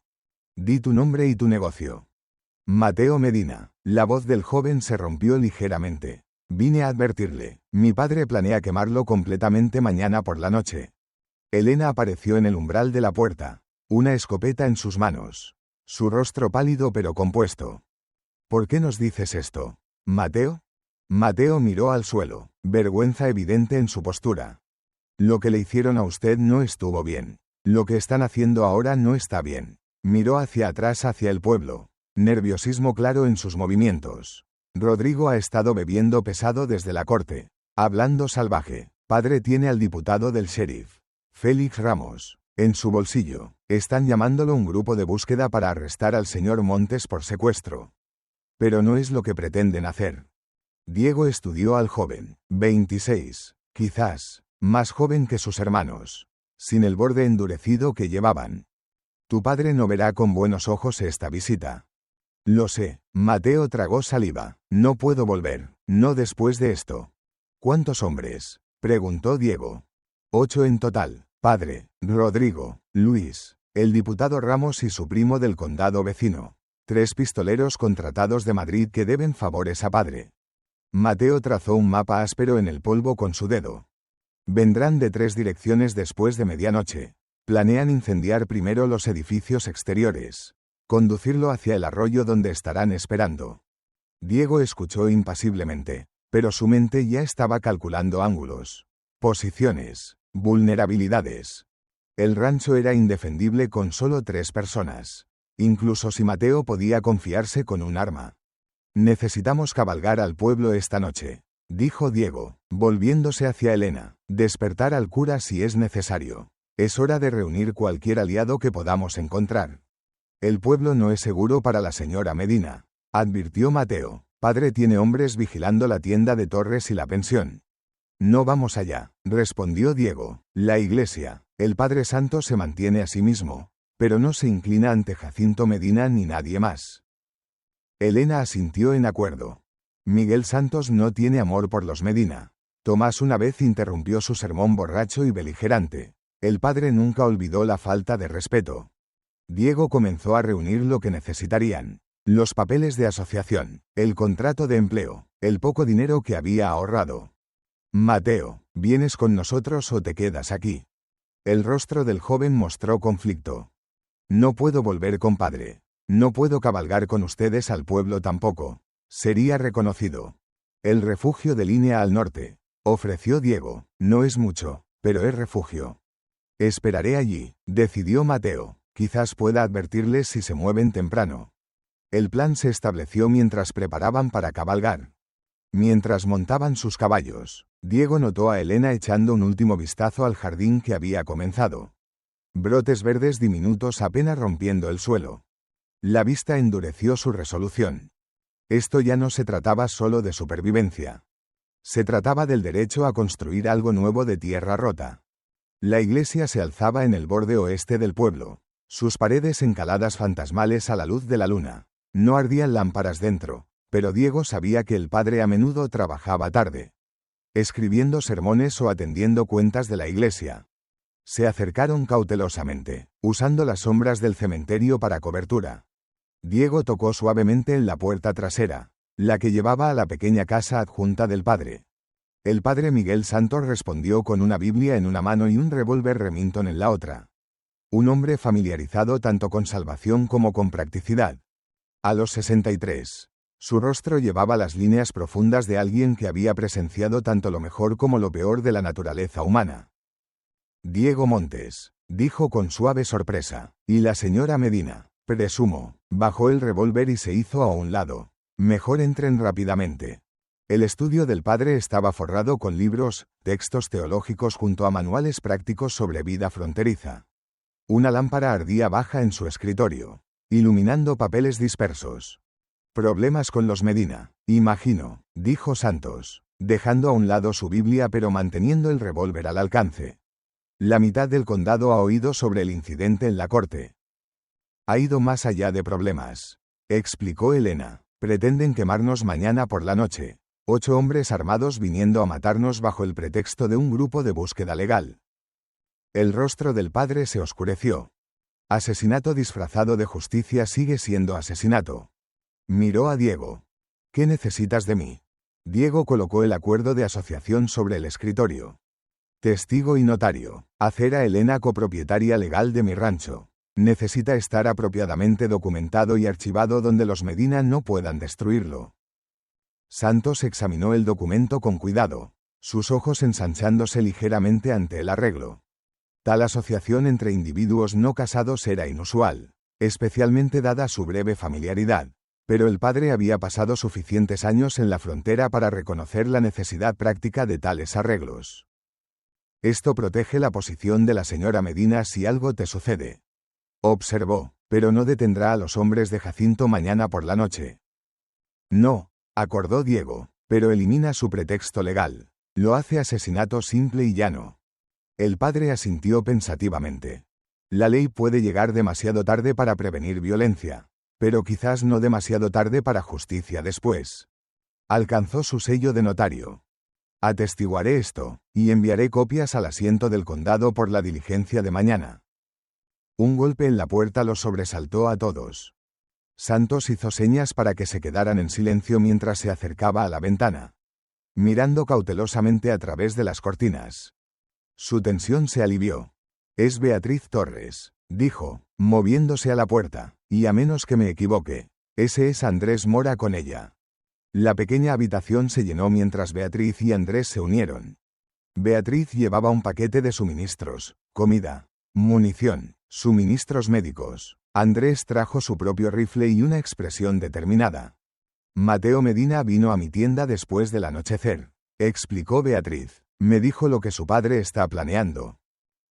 Speaker 1: Di tu nombre y tu negocio. Mateo Medina. La voz del joven se rompió ligeramente. Vine a advertirle, mi padre planea quemarlo completamente mañana por la noche. Elena apareció en el umbral de la puerta, una escopeta en sus manos. Su rostro pálido pero compuesto. ¿Por qué nos dices esto, Mateo? Mateo miró al suelo, vergüenza evidente en su postura. Lo que le hicieron a usted no estuvo bien. Lo que están haciendo ahora no está bien. Miró hacia atrás hacia el pueblo. Nerviosismo claro en sus movimientos. Rodrigo ha estado bebiendo pesado desde la corte. Hablando salvaje. Padre tiene al diputado del sheriff, Félix Ramos, en su bolsillo. Están llamándolo un grupo de búsqueda para arrestar al señor Montes por secuestro. Pero no es lo que pretenden hacer. Diego estudió al joven, 26, quizás, más joven que sus hermanos, sin el borde endurecido que llevaban. Tu padre no verá con buenos ojos esta visita. Lo sé, Mateo tragó saliva. No puedo volver, no después de esto. ¿Cuántos hombres?, preguntó Diego. 8 en total, padre, Rodrigo, Luis, el diputado Ramos y su primo del condado vecino. 3 pistoleros contratados de Madrid que deben favores a padre. Mateo trazó un mapa áspero en el polvo con su dedo. Vendrán de 3 direcciones después de medianoche. Planean incendiar primero los edificios exteriores. Conducirlo hacia el arroyo donde estarán esperando. Diego escuchó impasiblemente, pero su mente ya estaba calculando ángulos, posiciones, vulnerabilidades. El rancho era indefendible con solo 3 personas. Incluso si Mateo podía confiarse con un arma. Necesitamos cabalgar al pueblo esta noche, dijo Diego, volviéndose hacia Elena. Despertar al cura si es necesario. Es hora de reunir cualquier aliado que podamos encontrar. El pueblo no es seguro para la señora Medina, advirtió Mateo. Padre tiene hombres vigilando la tienda de Torres y la pensión. No vamos allá, respondió Diego. La iglesia, el Padre Santo se mantiene a sí mismo, pero no se inclina ante Jacinto Medina ni nadie más. Elena asintió en acuerdo. Miguel Santos no tiene amor por los Medina. Tomás una vez interrumpió su sermón borracho y beligerante. El padre nunca olvidó la falta de respeto. Diego comenzó a reunir lo que necesitarían. Los papeles de asociación, el contrato de empleo, el poco dinero que había ahorrado. Mateo, ¿vienes con nosotros o te quedas aquí? El rostro del joven mostró conflicto. No puedo volver con padre. No puedo cabalgar con ustedes al pueblo tampoco. Sería reconocido. El refugio de línea al norte, ofreció Diego. No es mucho, pero es refugio. Esperaré allí, decidió Mateo. Quizás pueda advertirles si se mueven temprano. El plan se estableció mientras preparaban para cabalgar. Mientras montaban sus caballos, Diego notó a Elena echando un último vistazo al jardín que había comenzado. Brotes verdes diminutos apenas rompiendo el suelo. La vista endureció su resolución. Esto ya no se trataba solo de supervivencia. Se trataba del derecho a construir algo nuevo de tierra rota. La iglesia se alzaba en el borde oeste del pueblo. Sus paredes encaladas fantasmales a la luz de la luna. No ardían lámparas dentro, pero Diego sabía que el padre a menudo trabajaba tarde, escribiendo sermones o atendiendo cuentas de la iglesia. Se acercaron cautelosamente, usando las sombras del cementerio para cobertura. Diego tocó suavemente en la puerta trasera, la que llevaba a la pequeña casa adjunta del padre. El padre Miguel Santos respondió con una Biblia en una mano y un revólver Remington en la otra. Un hombre familiarizado tanto con salvación como con practicidad. A los 63. Su rostro llevaba las líneas profundas de alguien que había presenciado tanto lo mejor como lo peor de la naturaleza humana. Diego Montes, dijo con suave sorpresa, y la señora Medina, presumo, bajó el revólver y se hizo a un lado. Mejor entren rápidamente. El estudio del padre estaba forrado con libros, textos teológicos junto a manuales prácticos sobre vida fronteriza. Una lámpara ardía baja en su escritorio, iluminando papeles dispersos. Problemas con los Medina, imagino, dijo Santos, dejando a un lado su Biblia pero manteniendo el revólver al alcance. La mitad del condado ha oído sobre el incidente en la corte. Ha ido más allá de problemas, explicó Elena. Pretenden quemarnos mañana por la noche. 8 hombres armados viniendo a matarnos bajo el pretexto de un grupo de búsqueda legal. El rostro del padre se oscureció. Asesinato disfrazado de justicia sigue siendo asesinato. Miró a Diego. ¿Qué necesitas de mí? Diego colocó el acuerdo de asociación sobre el escritorio. Testigo y notario. Hacer a Elena copropietaria legal de mi rancho. Necesita estar apropiadamente documentado y archivado donde los Medina no puedan destruirlo. Santos examinó el documento con cuidado, sus ojos ensanchándose ligeramente ante el arreglo. Tal asociación entre individuos no casados era inusual, especialmente dada su breve familiaridad, pero el padre había pasado suficientes años en la frontera para reconocer la necesidad práctica de tales arreglos. Esto protege la posición de la señora Medina si algo te sucede, observó, pero no detendrá a los hombres de Jacinto mañana por la noche. No, acordó Diego, pero elimina su pretexto legal. Lo hace asesinato simple y llano. El padre asintió pensativamente. La ley puede llegar demasiado tarde para prevenir violencia, pero quizás no demasiado tarde para justicia después. Alcanzó su sello de notario. Atestiguaré esto, y enviaré copias al asiento del condado por la diligencia de mañana. Un golpe en la puerta los sobresaltó a todos. Santos hizo señas para que se quedaran en silencio mientras se acercaba a la ventana, mirando cautelosamente a través de las cortinas. Su tensión se alivió. Es Beatriz Torres, dijo, moviéndose a la puerta, y a menos que me equivoque, ese es Andrés Mora con ella. La pequeña habitación se llenó mientras Beatriz y Andrés se unieron. Beatriz llevaba un paquete de suministros, comida, munición, suministros médicos. Andrés trajo su propio rifle y una expresión determinada. Mateo Medina vino a mi tienda después del anochecer, explicó Beatriz. Me dijo lo que su padre está planeando.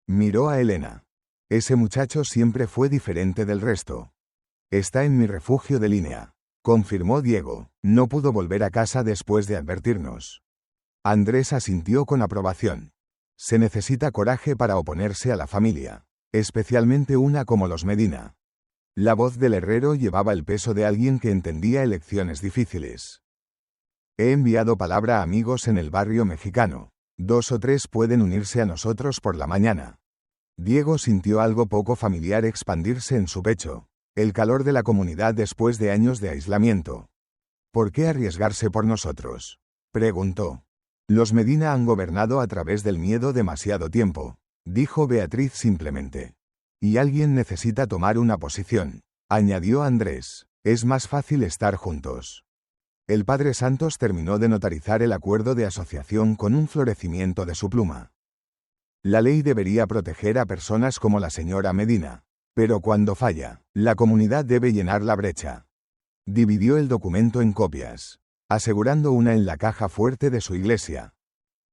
Speaker 1: Miró a Elena. Ese muchacho siempre fue diferente del resto. Está en mi refugio de línea, confirmó Diego. No pudo volver a casa después de advertirnos. Andrés asintió con aprobación. Se necesita coraje para oponerse a la familia, especialmente una como los Medina. La voz del herrero llevaba el peso de alguien que entendía elecciones difíciles. He enviado palabra a amigos en el barrio mexicano. 2 o 3 pueden unirse a nosotros por la mañana. Diego sintió algo poco familiar expandirse en su pecho, el calor de la comunidad después de años de aislamiento. ¿Por qué arriesgarse por nosotros?, preguntó. Los Medina han gobernado a través del miedo demasiado tiempo, dijo Beatriz simplemente. Y alguien necesita tomar una posición, añadió Andrés. Es más fácil estar juntos. El padre Santos terminó de notarizar el acuerdo de asociación con un florecimiento de su pluma. La ley debería proteger a personas como la señora Medina, pero cuando falla, la comunidad debe llenar la brecha. Dividió el documento en copias, asegurando una en la caja fuerte de su iglesia.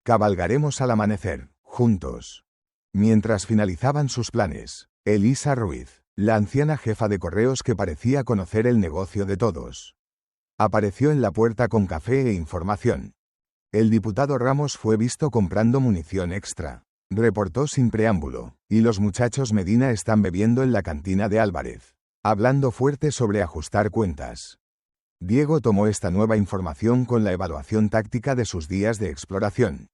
Speaker 1: Cabalgaremos al amanecer, juntos. Mientras finalizaban sus planes, Elisa Ruiz, La anciana jefa de correos que parecía conocer el negocio de todos. Apareció en la puerta con café e información. El diputado Ramos fue visto comprando munición extra. Reportó sin preámbulo. Y los muchachos Medina están bebiendo en la cantina de Álvarez, hablando fuerte sobre ajustar cuentas. Diego tomó esta nueva información con la evaluación táctica de sus días de exploración.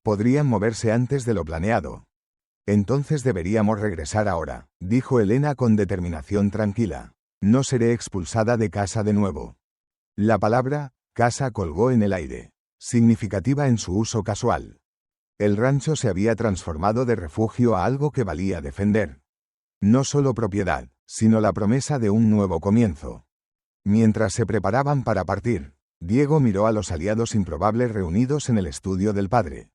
Speaker 1: Podrían moverse antes de lo planeado. Entonces deberíamos regresar ahora, dijo Elena con determinación tranquila. No seré expulsada de casa de nuevo. La palabra casa colgó en el aire, significativa en su uso casual. El rancho se había transformado de refugio a algo que valía defender. No solo propiedad, sino la promesa de un nuevo comienzo. Mientras se preparaban para partir, Diego miró a los aliados improbables reunidos en el estudio del padre.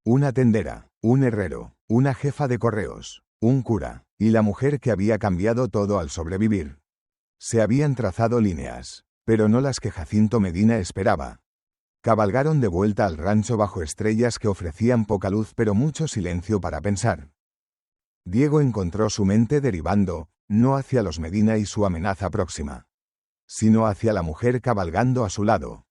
Speaker 1: Una tendera, un herrero, una jefa de correos, un cura, y la mujer que había cambiado todo al sobrevivir. Se habían trazado líneas, pero no las que Jacinto Medina esperaba. Cabalgaron de vuelta al rancho bajo estrellas que ofrecían poca luz pero mucho silencio para pensar. Diego encontró su mente derivando, no hacia los Medina y su amenaza próxima, sino hacia la mujer cabalgando a su lado.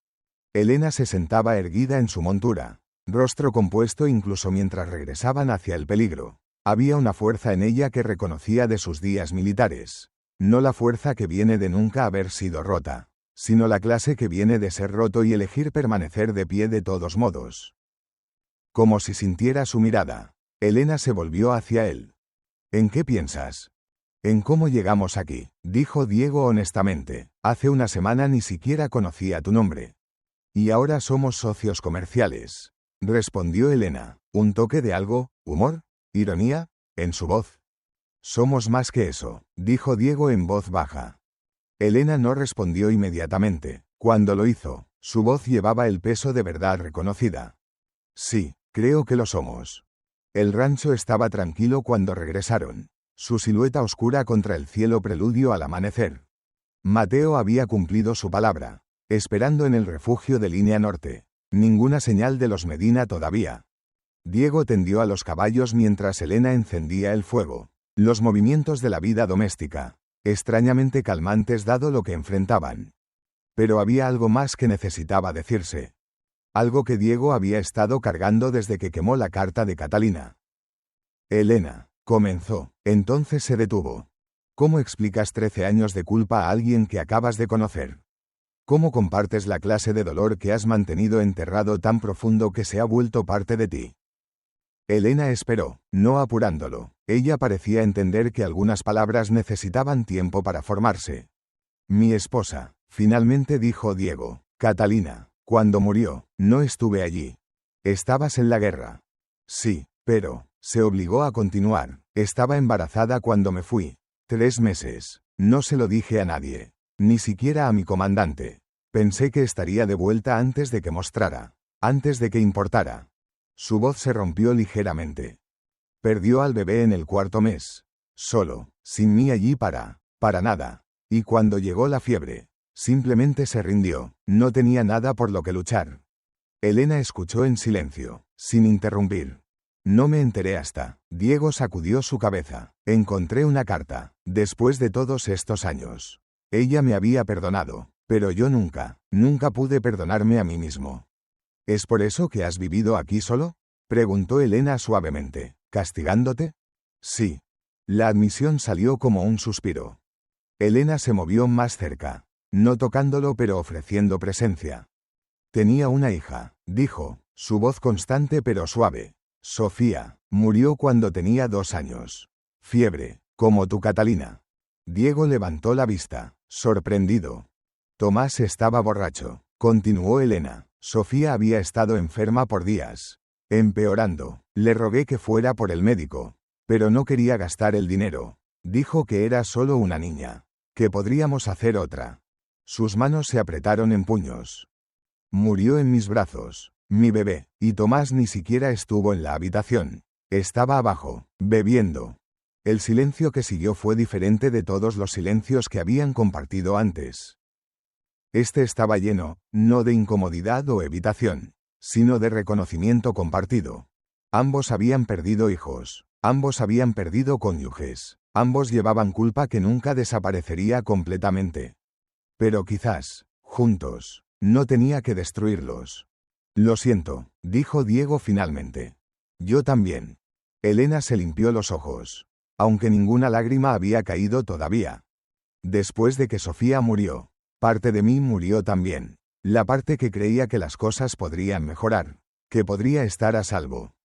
Speaker 1: Elena se sentaba erguida en su montura, rostro compuesto incluso mientras regresaban hacia el peligro. Había una fuerza en ella que reconocía de sus días militares. No la fuerza que viene de nunca haber sido rota, sino la clase que viene de ser roto y elegir permanecer de pie de todos modos. Como si sintiera su mirada, Elena se volvió hacia él. ¿En qué piensas? En cómo llegamos aquí, dijo Diego honestamente. Hace una semana ni siquiera conocía tu nombre. Y ahora somos socios comerciales, respondió Elena, un toque de algo, humor, ironía, en su voz. Somos más que eso, dijo Diego en voz baja. Elena no respondió inmediatamente. Cuando lo hizo, su voz llevaba el peso de verdad reconocida. Sí, creo que lo somos. El rancho estaba tranquilo cuando regresaron, su silueta oscura contra el cielo preludio al amanecer. Mateo había cumplido su palabra, esperando en el refugio de línea norte. Ninguna señal de los Medina todavía. Diego tendió a los caballos mientras Elena encendía el fuego. Los movimientos de la vida doméstica, extrañamente calmantes dado lo que enfrentaban. Pero había algo más que necesitaba decirse. Algo que Diego había estado cargando desde que quemó la carta de Catalina. Elena, comenzó, entonces se detuvo. ¿Cómo explicas 13 años de culpa a alguien que acabas de conocer? ¿Cómo compartes la clase de dolor que has mantenido enterrado tan profundo que se ha vuelto parte de ti? Elena esperó, no apurándolo. Ella parecía entender que algunas palabras necesitaban tiempo para formarse. Mi esposa, finalmente dijo Diego. Catalina, cuando murió, no estuve allí. Estabas en la guerra. Sí, pero, se obligó a continuar. Estaba embarazada cuando me fui. 3 meses. No se lo dije a nadie. Ni siquiera a mi comandante. Pensé que estaría de vuelta antes de que mostrara. Antes de que importara. Su voz se rompió ligeramente. Perdió al bebé en el 4.º mes. Solo, sin mí allí para nada. Y cuando llegó la fiebre, simplemente se rindió. No tenía nada por lo que luchar. Elena escuchó en silencio, sin interrumpir. No me enteré hasta. Diego sacudió su cabeza. Encontré una carta. Después de todos estos años. Ella me había perdonado, pero yo nunca pude perdonarme a mí mismo. ¿Es por eso que has vivido aquí solo? Preguntó Elena suavemente. ¿Castigándote? Sí. La admisión salió como un suspiro. Elena se movió más cerca, no tocándolo pero ofreciendo presencia. Tenía una hija, dijo, su voz constante pero suave. Sofía, murió cuando tenía 2 años. Fiebre, como tu Catalina. Diego levantó la vista, sorprendido. Tomás estaba borracho, continuó Elena. Sofía había estado enferma por días. Empeorando. Le rogué que fuera por el médico, pero no quería gastar el dinero. Dijo que era solo una niña, que podríamos hacer otra. Sus manos se apretaron en puños. Murió en mis brazos, mi bebé, y Tomás ni siquiera estuvo en la habitación. Estaba abajo, bebiendo. El silencio que siguió fue diferente de todos los silencios que habían compartido antes. Este estaba lleno, no de incomodidad o evitación, sino de reconocimiento compartido. Ambos habían perdido hijos, ambos habían perdido cónyuges, Ambos llevaban culpa que nunca desaparecería completamente. Pero quizás, juntos, no tenía que destruirlos. Lo siento, dijo Diego finalmente. Yo también. Elena se limpió los ojos. Aunque ninguna lágrima había caído todavía. Después de que Sofía murió, parte de mí murió también. La parte que creía que las cosas podrían mejorar, que podría estar a salvo.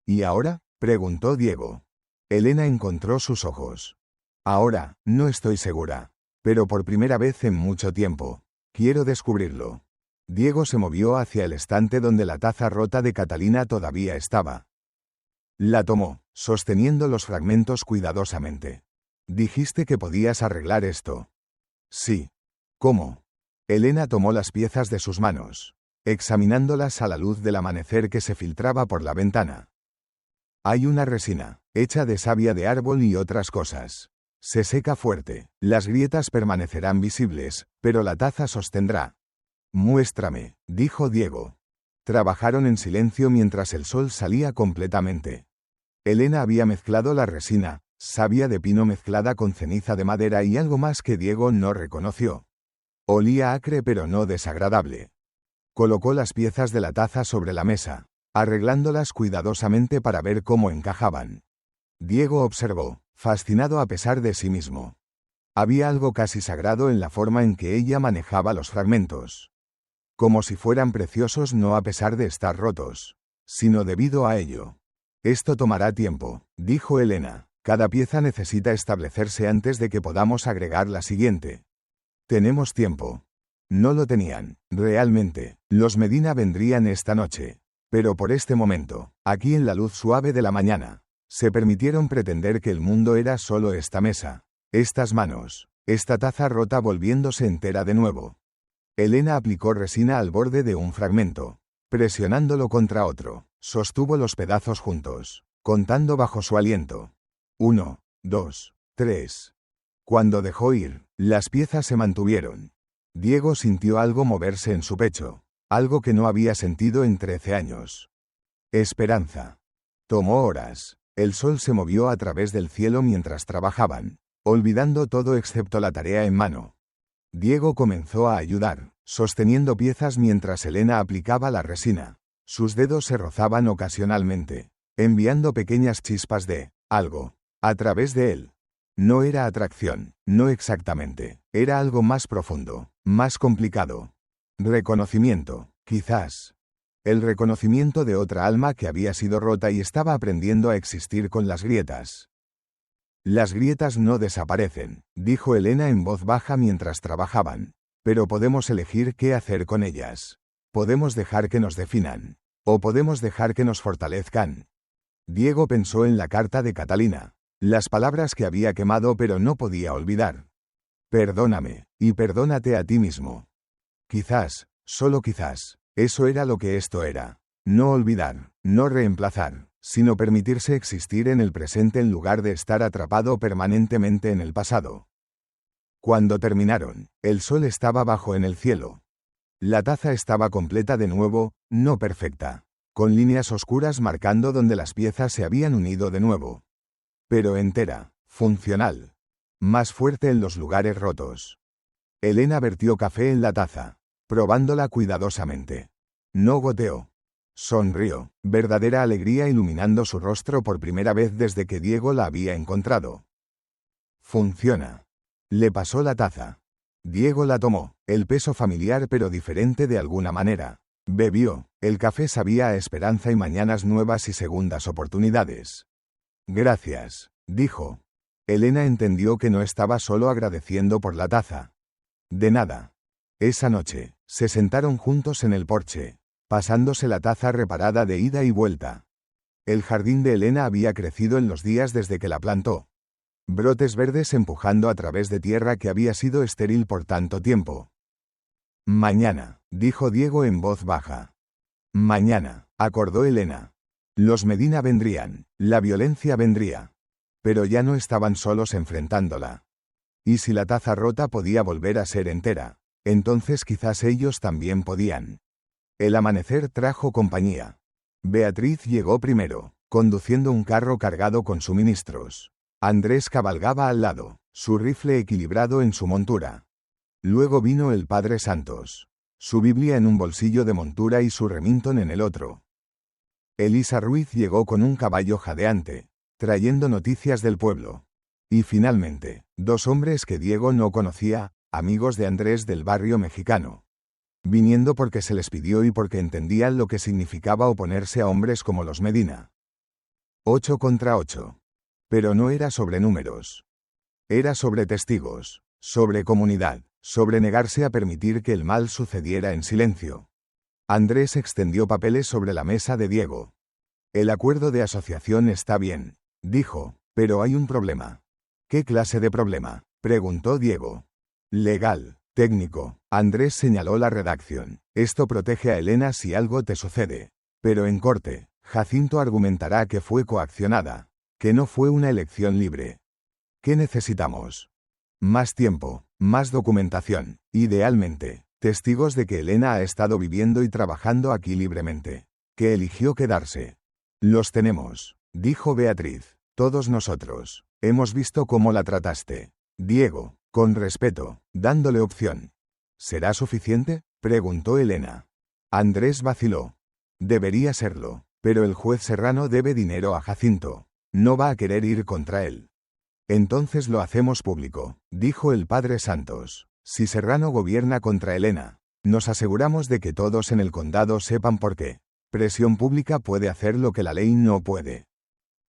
Speaker 1: ¿Y ahora?, preguntó Diego. Elena encontró sus ojos. Ahora, no estoy segura. Pero por primera vez en mucho tiempo. Quiero descubrirlo. Diego se movió hacia el estante donde la taza rota de Catalina todavía estaba. La tomó, sosteniendo los fragmentos cuidadosamente. Dijiste que podías arreglar esto. Sí. ¿Cómo? Elena tomó las piezas de sus manos, examinándolas a la luz del amanecer que se filtraba por la ventana. Hay una resina, hecha de savia de árbol y otras cosas. Se seca fuerte, las grietas permanecerán visibles, pero la taza sostendrá. Muéstrame, dijo Diego. Trabajaron en silencio mientras el sol salía completamente. Elena había mezclado la resina, savia de pino mezclada con ceniza de madera y algo más que Diego no reconoció. Olía acre pero no desagradable. Colocó las piezas de la taza sobre la mesa, arreglándolas cuidadosamente para ver cómo encajaban. Diego observó, fascinado a pesar de sí mismo. Había algo casi sagrado en la forma en que ella manejaba los fragmentos. Como si fueran preciosos no a pesar de estar rotos, sino debido a ello. Esto tomará tiempo, dijo Elena. Cada pieza necesita establecerse antes de que podamos agregar la siguiente. Tenemos tiempo. No lo tenían, realmente. Los Medina vendrían esta noche. Pero por este momento, aquí en la luz suave de la mañana, se permitieron pretender que el mundo era solo esta mesa, estas manos, esta taza rota volviéndose entera de nuevo. Elena aplicó resina al borde de un fragmento, presionándolo contra otro, sostuvo los pedazos juntos, contando bajo su aliento. 1, 2, 3. Cuando dejó ir, las piezas se mantuvieron. Diego sintió algo moverse en su pecho, algo que no había sentido en 13 años. Esperanza. Tomó horas. El sol se movió a través del cielo mientras trabajaban, olvidando todo excepto la tarea en mano. Diego comenzó a ayudar, sosteniendo piezas mientras Elena aplicaba la resina. Sus dedos se rozaban ocasionalmente, enviando pequeñas chispas de algo a través de él. No era atracción, no exactamente, era algo más profundo, más complicado. Reconocimiento, quizás. El reconocimiento de otra alma que había sido rota y estaba aprendiendo a existir con las grietas. Las grietas no desaparecen, dijo Elena en voz baja mientras trabajaban, pero podemos elegir qué hacer con ellas. Podemos dejar que nos definan, o podemos dejar que nos fortalezcan. Diego pensó en la carta de Catalina, las palabras que había quemado pero no podía olvidar. Perdóname, y perdónate a ti mismo. Quizás, solo quizás, eso era lo que esto era. No olvidar, no reemplazar, sino permitirse existir en el presente en lugar de estar atrapado permanentemente en el pasado. Cuando terminaron, el sol estaba bajo en el cielo. La taza estaba completa de nuevo, no perfecta, con líneas oscuras marcando donde las piezas se habían unido de nuevo. Pero entera, funcional. Más fuerte en los lugares rotos. Elena vertió café en la taza, probándola cuidadosamente. No goteó. Sonrió, verdadera alegría iluminando su rostro por primera vez desde que Diego la había encontrado. Funciona. Le pasó la taza. Diego la tomó, el peso familiar pero diferente de alguna manera. Bebió, el café sabía a esperanza y mañanas nuevas y segundas oportunidades. Gracias, dijo. Elena entendió que no estaba solo agradeciendo por la taza. De nada. Esa noche, se sentaron juntos en el porche, pasándose la taza reparada de ida y vuelta. El jardín de Elena había crecido en los días desde que la plantó. Brotes verdes empujando a través de tierra que había sido estéril por tanto tiempo. Mañana, dijo Diego en voz baja. Mañana, acordó Elena. Los Medina vendrían, la violencia vendría. Pero ya no estaban solos enfrentándola. Y si la taza rota podía volver a ser entera, entonces quizás ellos también podían. El amanecer trajo compañía. Beatriz llegó primero, conduciendo un carro cargado con suministros. Andrés cabalgaba al lado, su rifle equilibrado en su montura. Luego vino el Padre Santos, su Biblia en un bolsillo de montura y su Remington en el otro. Elisa Ruiz llegó con un caballo jadeante, trayendo noticias del pueblo. Y finalmente, dos hombres que Diego no conocía, amigos de Andrés del barrio mexicano. Viniendo porque se les pidió y porque entendían lo que significaba oponerse a hombres como los Medina. 8 contra 8. Pero no era sobre números. Era sobre testigos, sobre comunidad, sobre negarse a permitir que el mal sucediera en silencio. Andrés extendió papeles sobre la mesa de Diego. El acuerdo de asociación está bien, dijo, pero hay un problema. ¿Qué clase de problema?, preguntó Diego. Legal, técnico. Andrés señaló la redacción. Esto protege a Elena si algo te sucede. Pero en corte, Jacinto argumentará que fue coaccionada, que no fue una elección libre. ¿Qué necesitamos? Más tiempo, más documentación, idealmente, testigos de que Elena ha estado viviendo y trabajando aquí libremente, que eligió quedarse. Los tenemos, dijo Beatriz, todos nosotros. Hemos visto cómo la trataste. Diego, con respeto, dándole opción. ¿Será suficiente?, preguntó Elena. Andrés vaciló. Debería serlo, pero el juez Serrano debe dinero a Jacinto. No va a querer ir contra él. Entonces lo hacemos público, dijo el Padre Santos. Si Serrano gobierna contra Elena, nos aseguramos de que todos en el condado sepan por qué. Presión pública puede hacer lo que la ley no puede.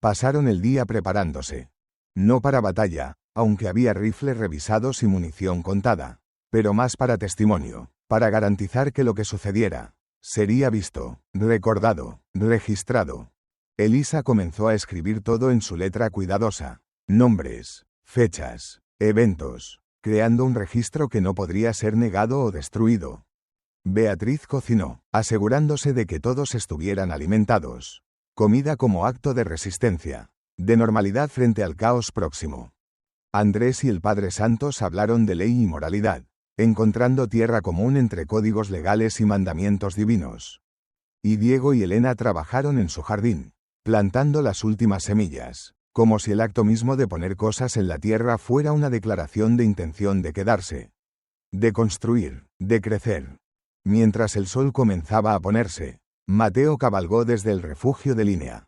Speaker 1: Pasaron el día preparándose. No para batalla, aunque había rifles revisados y munición contada, pero más para testimonio, para garantizar que lo que sucediera sería visto, recordado, registrado. Elisa comenzó a escribir todo en su letra cuidadosa. Nombres, fechas, eventos, creando un registro que no podría ser negado o destruido. Beatriz cocinó, asegurándose de que todos estuvieran alimentados. Comida como acto de resistencia, de normalidad frente al caos próximo. Andrés y el Padre Santos hablaron de ley y moralidad, encontrando tierra común entre códigos legales y mandamientos divinos. Y Diego y Elena trabajaron en su jardín, plantando las últimas semillas, como si el acto mismo de poner cosas en la tierra fuera una declaración de intención de quedarse, de construir, de crecer. Mientras el sol comenzaba a ponerse, Mateo cabalgó desde el refugio de línea.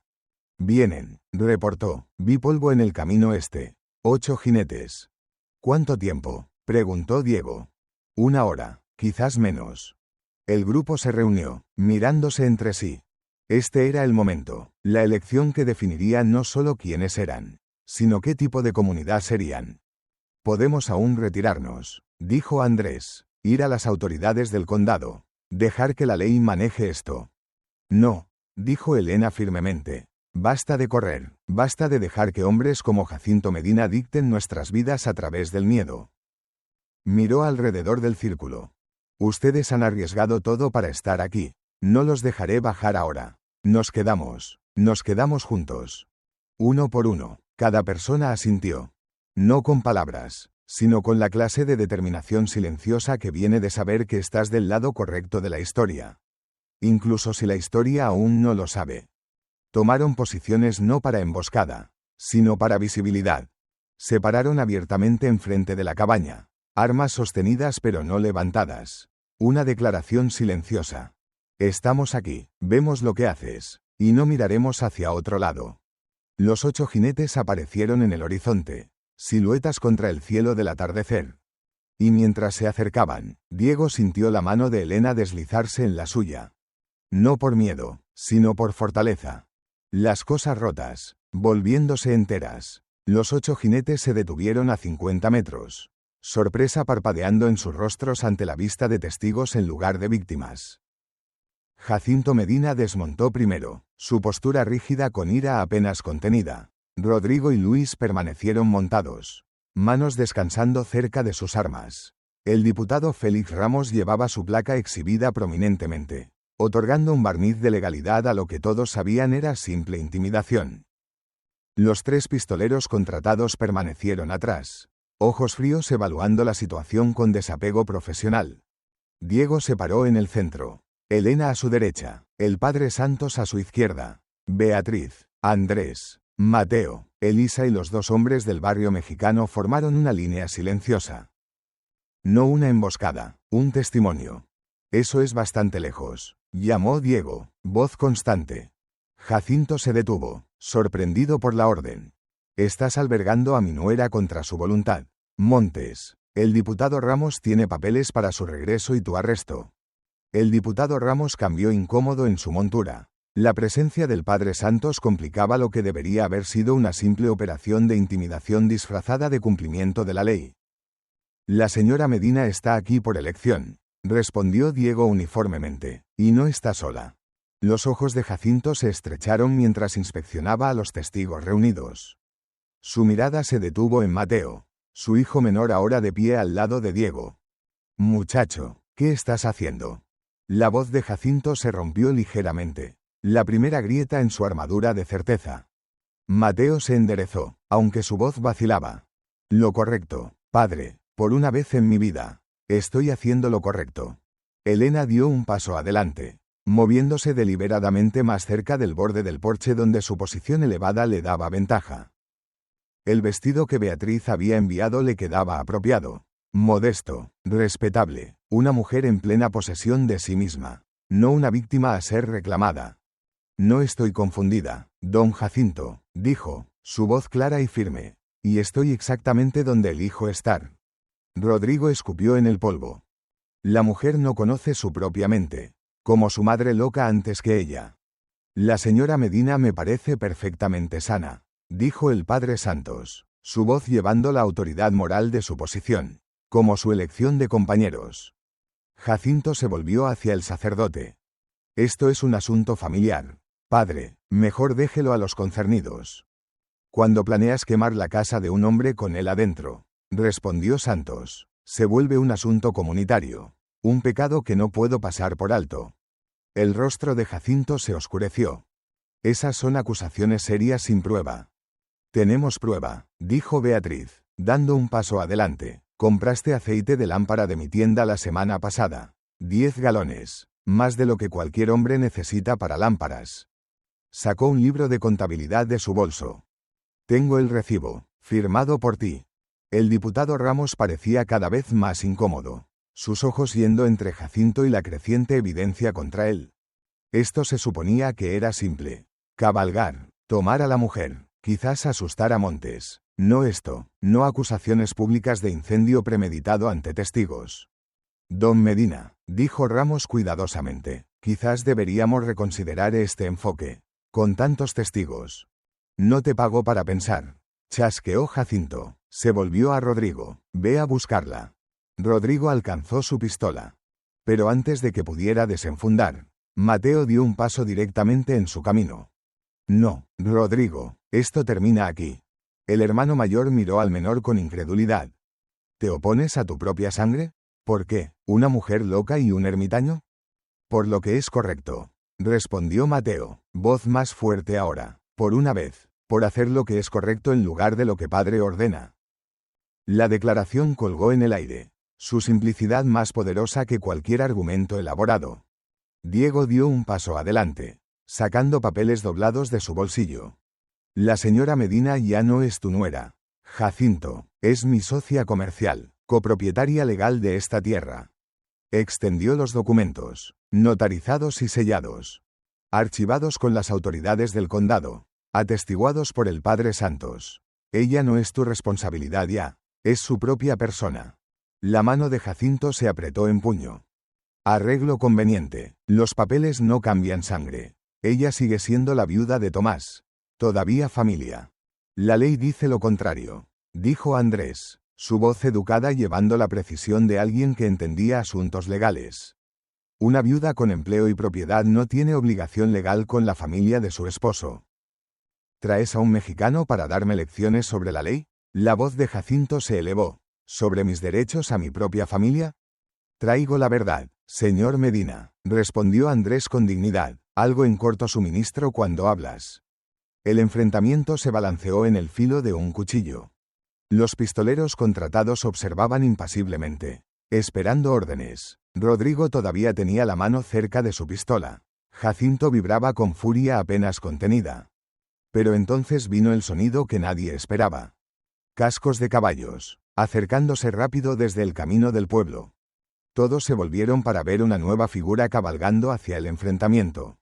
Speaker 1: Vienen, reportó, vi polvo en el camino este. 8 jinetes. ¿Cuánto tiempo?, preguntó Diego. 1 hora, quizás menos. El grupo se reunió, mirándose entre sí. Este era el momento, la elección que definiría no solo quiénes eran, sino qué tipo de comunidad serían. Podemos aún retirarnos, dijo Andrés, ir a las autoridades del condado, dejar que la ley maneje esto. No, dijo Elena firmemente. Basta de correr, basta de dejar que hombres como Jacinto Medina dicten nuestras vidas a través del miedo. Miró alrededor del círculo. Ustedes han arriesgado todo para estar aquí. No los dejaré bajar ahora. Nos quedamos juntos. Uno por uno, cada persona asintió. No con palabras, sino con la clase de determinación silenciosa que viene de saber que estás del lado correcto de la historia. Incluso si la historia aún no lo sabe. Tomaron posiciones no para emboscada, sino para visibilidad. Se pararon abiertamente enfrente de la cabaña, armas sostenidas pero no levantadas. Una declaración silenciosa. Estamos aquí, vemos lo que haces, y no miraremos hacia otro lado. Los 8 jinetes aparecieron en el horizonte, siluetas contra el cielo del atardecer. Y mientras se acercaban, Diego sintió la mano de Elena deslizarse en la suya. No por miedo, sino por fortaleza. Las cosas rotas, volviéndose enteras. Los 8 jinetes se detuvieron a 50 metros. Sorpresa parpadeando en sus rostros ante la vista de testigos en lugar de víctimas. Jacinto Medina desmontó primero, su postura rígida con ira apenas contenida. Rodrigo y Luis permanecieron montados, manos descansando cerca de sus armas. El diputado Félix Ramos llevaba su placa exhibida prominentemente, otorgando un barniz de legalidad a lo que todos sabían era simple intimidación. Los 3 pistoleros contratados permanecieron atrás, ojos fríos evaluando la situación con desapego profesional. Diego se paró en el centro, Elena a su derecha, el Padre Santos a su izquierda, Beatriz, Andrés, Mateo, Elisa y los dos hombres del barrio mexicano formaron una línea silenciosa. No una emboscada, un testimonio. Eso es bastante lejos, llamó Diego, voz constante. Jacinto se detuvo, sorprendido por la orden. Estás albergando a mi nuera contra su voluntad. Montes, el diputado Ramos tiene papeles para su regreso y tu arresto. El diputado Ramos cambió incómodo en su montura. La presencia del padre Santos complicaba lo que debería haber sido una simple operación de intimidación disfrazada de cumplimiento de la ley. La señora Medina está aquí por elección, respondió Diego uniformemente, y no está sola. Los ojos de Jacinto se estrecharon mientras inspeccionaba a los testigos reunidos. Su mirada se detuvo en Mateo, su hijo menor ahora de pie al lado de Diego. Muchacho, ¿qué estás haciendo? La voz de Jacinto se rompió ligeramente, la primera grieta en su armadura de certeza. Mateo se enderezó, aunque su voz vacilaba. Lo correcto, padre, por una vez en mi vida. Estoy haciendo lo correcto. Elena dio un paso adelante, moviéndose deliberadamente más cerca del borde del porche donde su posición elevada le daba ventaja. El vestido que Beatriz había enviado le quedaba apropiado. Modesto, respetable, una mujer en plena posesión de sí misma, no una víctima a ser reclamada. No estoy confundida, don Jacinto, dijo, su voz clara y firme, y estoy exactamente donde elijo estar. Rodrigo escupió en el polvo. La mujer no conoce su propia mente, como su madre loca antes que ella. La señora Medina me parece perfectamente sana, dijo el padre Santos, su voz llevando la autoridad moral de su posición, como su elección de compañeros. Jacinto se volvió hacia el sacerdote. Esto es un asunto familiar. Padre, mejor déjelo a los concernidos. Cuando planeas quemar la casa de un hombre con él adentro, respondió Santos, se vuelve un asunto comunitario, un pecado que no puedo pasar por alto. El rostro de Jacinto se oscureció. Esas son acusaciones serias sin prueba. Tenemos prueba, dijo Beatriz, dando un paso adelante. Compraste aceite de lámpara de mi tienda la semana pasada. 10 galones, más de lo que cualquier hombre necesita para lámparas. Sacó un libro de contabilidad de su bolso. Tengo el recibo, firmado por ti. El diputado Ramos parecía cada vez más incómodo, sus ojos yendo entre Jacinto y la creciente evidencia contra él. Esto se suponía que era simple. Cabalgar, tomar a la mujer, quizás asustar a Montes. No esto, no acusaciones públicas de incendio premeditado ante testigos. Don Medina, dijo Ramos cuidadosamente, quizás deberíamos reconsiderar este enfoque. Con tantos testigos. No te pago para pensar. Chasqueó Jacinto. Se volvió a Rodrigo. Ve a buscarla. Rodrigo alcanzó su pistola. Pero antes de que pudiera desenfundar, Mateo dio un paso directamente en su camino. No, Rodrigo, esto termina aquí. El hermano mayor miró al menor con incredulidad. ¿Te opones a tu propia sangre? ¿Por qué? ¿Una mujer loca y un ermitaño? Por lo que es correcto, respondió Mateo, voz más fuerte ahora, por una vez, por hacer lo que es correcto en lugar de lo que padre ordena. La declaración colgó en el aire, su simplicidad más poderosa que cualquier argumento elaborado. Diego dio un paso adelante, sacando papeles doblados de su bolsillo. La señora Medina ya no es tu nuera. Jacinto, es mi socia comercial, copropietaria legal de esta tierra. Extendió los documentos, notarizados y sellados, archivados con las autoridades del condado, atestiguados por el padre Santos. Ella no es tu responsabilidad ya, es su propia persona. La mano de Jacinto se apretó en puño. Arreglo conveniente, los papeles no cambian sangre. Ella sigue siendo la viuda de Tomás. Todavía familia. La ley dice lo contrario, dijo Andrés, su voz educada llevando la precisión de alguien que entendía asuntos legales. Una viuda con empleo y propiedad no tiene obligación legal con la familia de su esposo. ¿Traes a un mexicano para darme lecciones sobre la ley? La voz de Jacinto se elevó. ¿Sobre mis derechos a mi propia familia? Traigo la verdad, señor Medina, respondió Andrés con dignidad, algo en corto suministro cuando hablas. El enfrentamiento se balanceó en el filo de un cuchillo. Los pistoleros contratados observaban impasiblemente, esperando órdenes. Rodrigo todavía tenía la mano cerca de su pistola. Jacinto vibraba con furia apenas contenida. Pero entonces vino el sonido que nadie esperaba. Cascos de caballos, acercándose rápido desde el camino del pueblo. Todos se volvieron para ver una nueva figura cabalgando hacia el enfrentamiento.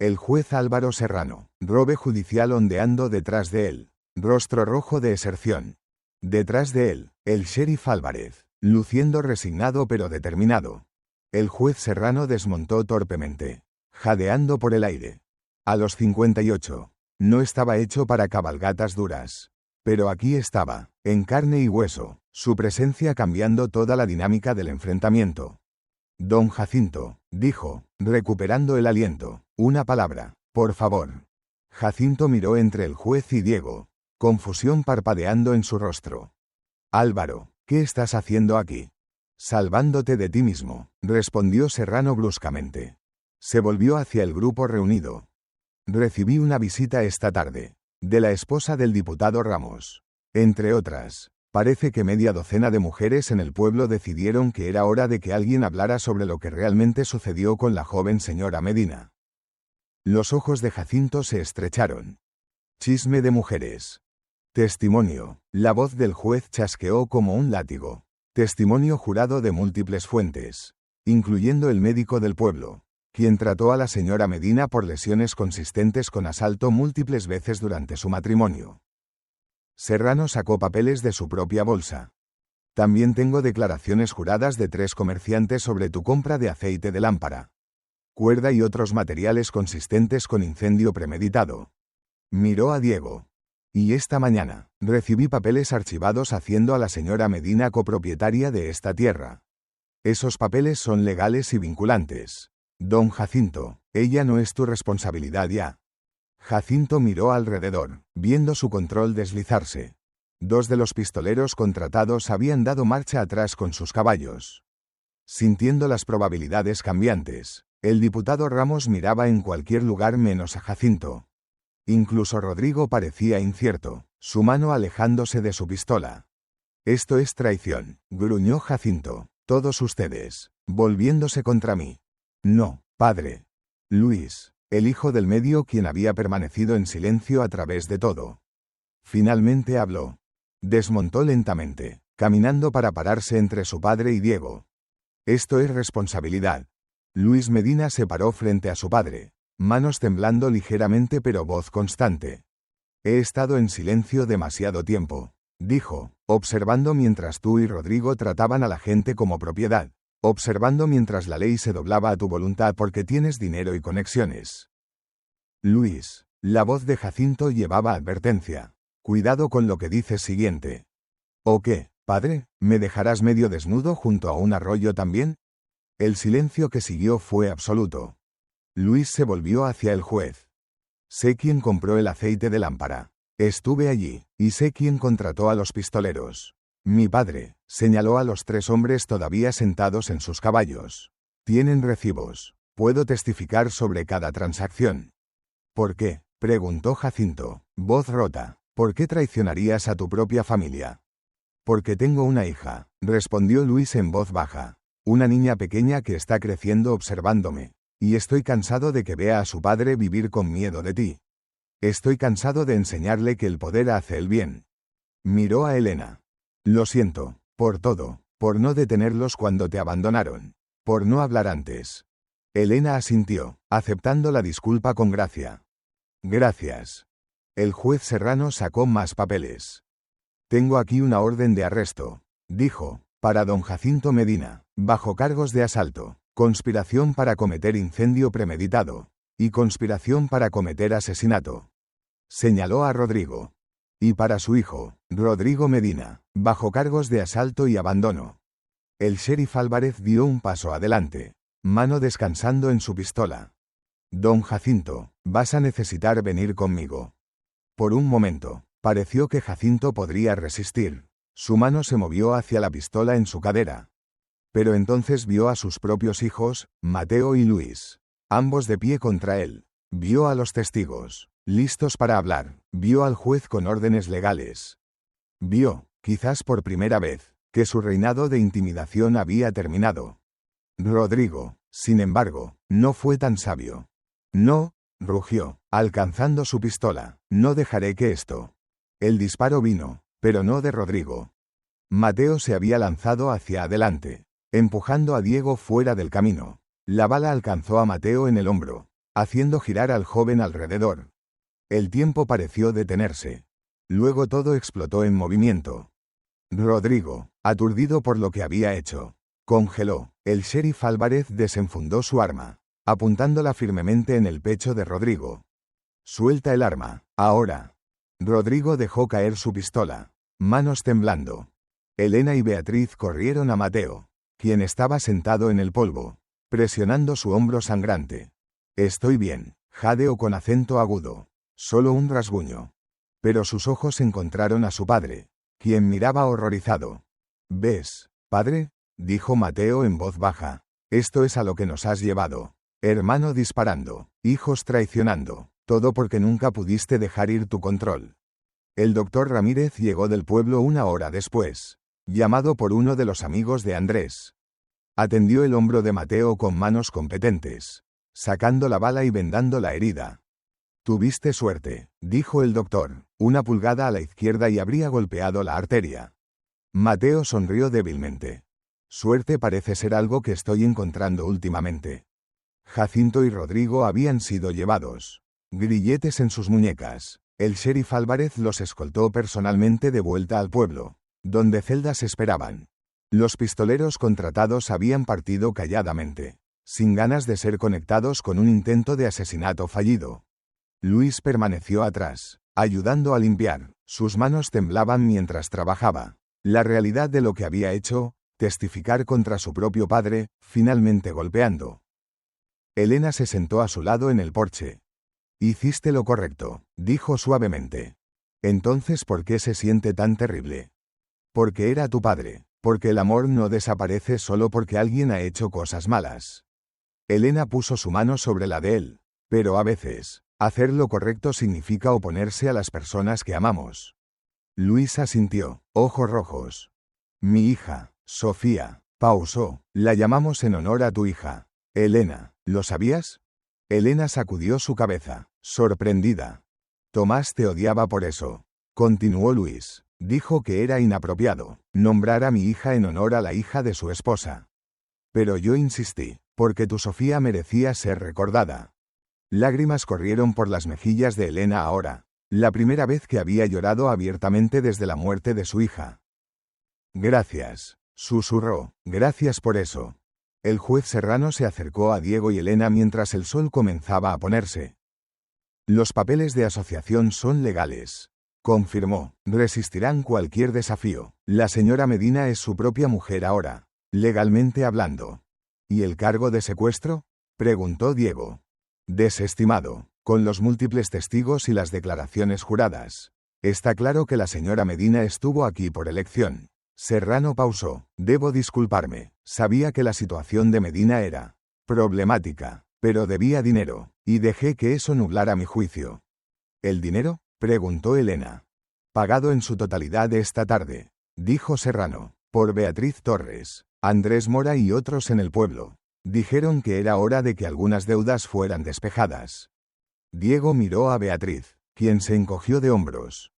Speaker 1: El juez Álvaro Serrano, robe judicial ondeando detrás de él, rostro rojo de exerción. Detrás de él, el sheriff Álvarez, luciendo resignado pero determinado. El juez Serrano desmontó torpemente, jadeando por el aire. A los 58. No estaba hecho para cabalgatas duras. Pero aquí estaba, en carne y hueso, su presencia cambiando toda la dinámica del enfrentamiento. Don Jacinto, dijo, recuperando el aliento, una palabra, por favor. Jacinto miró entre el juez y Diego, confusión parpadeando en su rostro. Álvaro, ¿qué estás haciendo aquí? Salvándote de ti mismo, respondió Serrano bruscamente. Se volvió hacia el grupo reunido. Recibí una visita esta tarde, de la esposa del diputado Ramos. Entre otras, parece que media docena de mujeres en el pueblo decidieron que era hora de que alguien hablara sobre lo que realmente sucedió con la joven señora Medina. Los ojos de Jacinto se estrecharon. Chisme de mujeres. Testimonio. La voz del juez chasqueó como un látigo. Testimonio jurado de múltiples fuentes, incluyendo el médico del pueblo, quien trató a la señora Medina por lesiones consistentes con asalto múltiples veces durante su matrimonio. Serrano sacó papeles de su propia bolsa. También tengo declaraciones juradas de 3 comerciantes sobre tu compra de aceite de lámpara, cuerda y otros materiales consistentes con incendio premeditado. Miró a Diego. Y esta mañana, recibí papeles archivados haciendo a la señora Medina copropietaria de esta tierra. Esos papeles son legales y vinculantes. Don Jacinto, ella no es tu responsabilidad ya. Jacinto miró alrededor, viendo su control deslizarse. 2 de los pistoleros contratados habían dado marcha atrás con sus caballos. Sintiendo las probabilidades cambiantes, el diputado Ramos miraba en cualquier lugar menos a Jacinto. Incluso Rodrigo parecía incierto, su mano alejándose de su pistola. Esto es traición, gruñó Jacinto, todos ustedes, volviéndose contra mí. No, padre. Luis, el hijo del medio quien había permanecido en silencio a través de todo. Finalmente habló. Desmontó lentamente, caminando para pararse entre su padre y Diego. Esto es responsabilidad. Luis Medina se paró frente a su padre, manos temblando ligeramente pero voz constante. He estado en silencio demasiado tiempo, dijo, observando mientras tú y Rodrigo trataban a la gente como propiedad, observando mientras la ley se doblaba a tu voluntad porque tienes dinero y conexiones. Luis, la voz de Jacinto llevaba advertencia. Cuidado con lo que dices siguiente. ¿O qué, padre? ¿Me dejarás medio desnudo junto a un arroyo también? El silencio que siguió fue absoluto. Luis se volvió hacia el juez. Sé quién compró el aceite de lámpara. Estuve allí, y sé quién contrató a los pistoleros. Mi padre, señaló a los 3 hombres todavía sentados en sus caballos. Tienen recibos. Puedo testificar sobre cada transacción. ¿Por qué? Preguntó Jacinto, voz rota. ¿Por qué traicionarías a tu propia familia? Porque tengo una hija, respondió Luis en voz baja. Una niña pequeña que está creciendo observándome. Y estoy cansado de que vea a su padre vivir con miedo de ti. Estoy cansado de enseñarle que el poder hace el bien. Miró a Elena. Lo siento, por todo, por no detenerlos cuando te abandonaron, por no hablar antes. Elena asintió, aceptando la disculpa con gracia. Gracias. El juez Serrano sacó más papeles. Tengo aquí una orden de arresto, dijo, para don Jacinto Medina, bajo cargos de asalto, conspiración para cometer incendio premeditado, y conspiración para cometer asesinato. Señaló a Rodrigo. Y para su hijo, Rodrigo Medina, bajo cargos de asalto y abandono. El sheriff Álvarez dio un paso adelante, mano descansando en su pistola. Don Jacinto, vas a necesitar venir conmigo. Por un momento, pareció que Jacinto podría resistir. Su mano se movió hacia la pistola en su cadera. Pero entonces vio a sus propios hijos, Mateo y Luis, ambos de pie contra él. Vio a los testigos, listos para hablar. Vio al juez con órdenes legales. Vio, quizás por primera vez, que su reinado de intimidación había terminado. Rodrigo, sin embargo, no fue tan sabio. No, rugió, alcanzando su pistola. No dejaré que esto. El disparo vino, pero no de Rodrigo. Mateo se había lanzado hacia adelante, empujando a Diego fuera del camino. La bala alcanzó a Mateo en el hombro, haciendo girar al joven alrededor. El tiempo pareció detenerse. Luego todo explotó en movimiento. Rodrigo, aturdido por lo que había hecho, congeló. El sheriff Álvarez desenfundó su arma, apuntándola firmemente en el pecho de Rodrigo. Suelta el arma, ahora. Rodrigo dejó caer su pistola, manos temblando. Elena y Beatriz corrieron a Mateo, quien estaba sentado en el polvo, presionando su hombro sangrante. Estoy bien, jadeó con acento agudo. Solo un rasguño. Pero sus ojos encontraron a su padre, quien miraba horrorizado. ¿Ves, padre?, dijo Mateo en voz baja. Esto es a lo que nos has llevado. Hermano disparando, hijos traicionando, todo porque nunca pudiste dejar ir tu control. El doctor Ramírez llegó del pueblo una hora después, llamado por uno de los amigos de Andrés. Atendió el hombro de Mateo con manos competentes, sacando la bala y vendando la herida. Tuviste suerte, dijo el doctor, 1 pulgada a la izquierda y habría golpeado la arteria. Mateo sonrió débilmente. Suerte parece ser algo que estoy encontrando últimamente. Jacinto y Rodrigo habían sido llevados. Grilletes en sus muñecas. El sheriff Álvarez los escoltó personalmente de vuelta al pueblo, donde celdas esperaban. Los pistoleros contratados habían partido calladamente, sin ganas de ser conectados con un intento de asesinato fallido. Luis permaneció atrás, ayudando a limpiar. Sus manos temblaban mientras trabajaba. La realidad de lo que había hecho, testificar contra su propio padre, finalmente golpeando. Elena se sentó a su lado en el porche. Hiciste lo correcto, dijo suavemente. Entonces, ¿por qué se siente tan terrible? Porque era tu padre, porque el amor no desaparece solo porque alguien ha hecho cosas malas. Elena puso su mano sobre la de él, pero a veces, hacer lo correcto significa oponerse a las personas que amamos. Luis asintió, ojos rojos. Mi hija, Sofía, pausó. La llamamos en honor a tu hija. Elena, ¿lo sabías? Elena sacudió su cabeza, sorprendida. Tomás te odiaba por eso. Continuó Luis. Dijo que era inapropiado nombrar a mi hija en honor a la hija de su esposa. Pero yo insistí, porque tu Sofía merecía ser recordada. Lágrimas corrieron por las mejillas de Elena ahora, la primera vez que había llorado abiertamente desde la muerte de su hija. Gracias, susurró, gracias por eso. El juez Serrano se acercó a Diego y Elena mientras el sol comenzaba a ponerse. Los papeles de asociación son legales, confirmó. Resistirán cualquier desafío. La señora Medina es su propia mujer ahora, legalmente hablando. ¿Y el cargo de secuestro?, preguntó Diego. Desestimado, con los múltiples testigos y las declaraciones juradas. Está claro que la señora Medina estuvo aquí por elección. Serrano pausó. Debo disculparme. Sabía que la situación de Medina era problemática, pero debía dinero, y dejé que eso nublara mi juicio. ¿El dinero?, preguntó Elena. Pagado en su totalidad esta tarde, dijo Serrano, por Beatriz Torres, Andrés Mora y otros en el pueblo. Dijeron que era hora de que algunas deudas fueran despejadas. Diego miró a Beatriz, quien se encogió de hombros.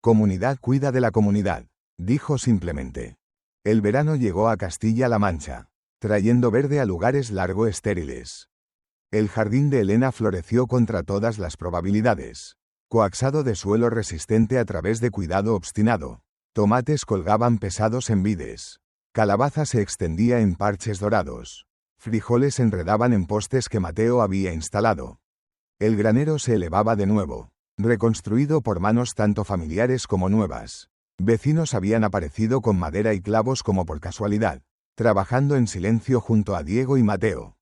Speaker 1: Comunidad cuida de la comunidad, dijo simplemente. El verano llegó a Castilla-La Mancha, trayendo verde a lugares largo estériles. El jardín de Elena floreció contra todas las probabilidades. Coaxado de suelo resistente a través de cuidado obstinado. Tomates colgaban pesados en vides. Calabaza se extendía en parches dorados. Frijoles se enredaban en postes que Mateo había instalado. El granero se elevaba de nuevo, reconstruido por manos tanto familiares como nuevas. Vecinos habían aparecido con madera y clavos como por casualidad, trabajando en silencio junto a Diego y Mateo.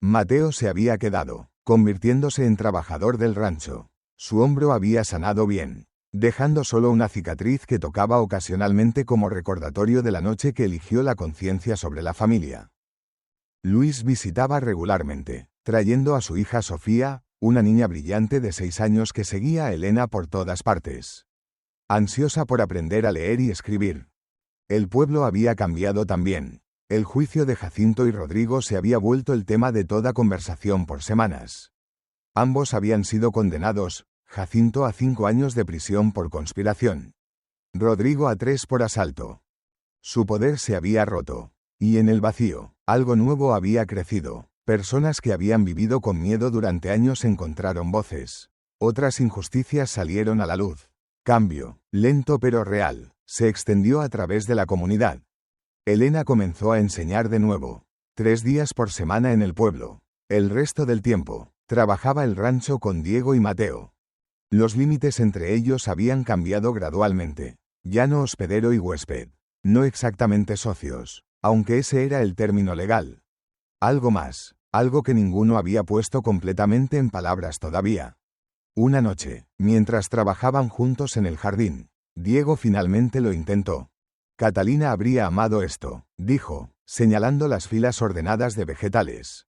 Speaker 1: Mateo se había quedado, convirtiéndose en trabajador del rancho. Su hombro había sanado bien, dejando solo una cicatriz que tocaba ocasionalmente como recordatorio de la noche que eligió la conciencia sobre la familia. Luis visitaba regularmente, trayendo a su hija Sofía, una niña brillante de 6 años que seguía a Elena por todas partes. Ansiosa por aprender a leer y escribir. El pueblo había cambiado también. El juicio de Jacinto y Rodrigo se había vuelto el tema de toda conversación por semanas. Ambos habían sido condenados, Jacinto a 5 años de prisión por conspiración. Rodrigo a 3 por asalto. Su poder se había roto. Y en el vacío, algo nuevo había crecido. Personas que habían vivido con miedo durante años encontraron voces. Otras injusticias salieron a la luz. Cambio, lento pero real, se extendió a través de la comunidad. Elena comenzó a enseñar de nuevo. 3 días por semana en el pueblo. El resto del tiempo, trabajaba el rancho con Diego y Mateo. Los límites entre ellos habían cambiado gradualmente. Ya no hospedero y huésped. No exactamente socios, aunque ese era el término legal. Algo más, algo que ninguno había puesto completamente en palabras todavía. Una noche, mientras trabajaban juntos en el jardín, Diego finalmente lo intentó. Catalina habría amado esto, dijo, señalando las filas ordenadas de vegetales.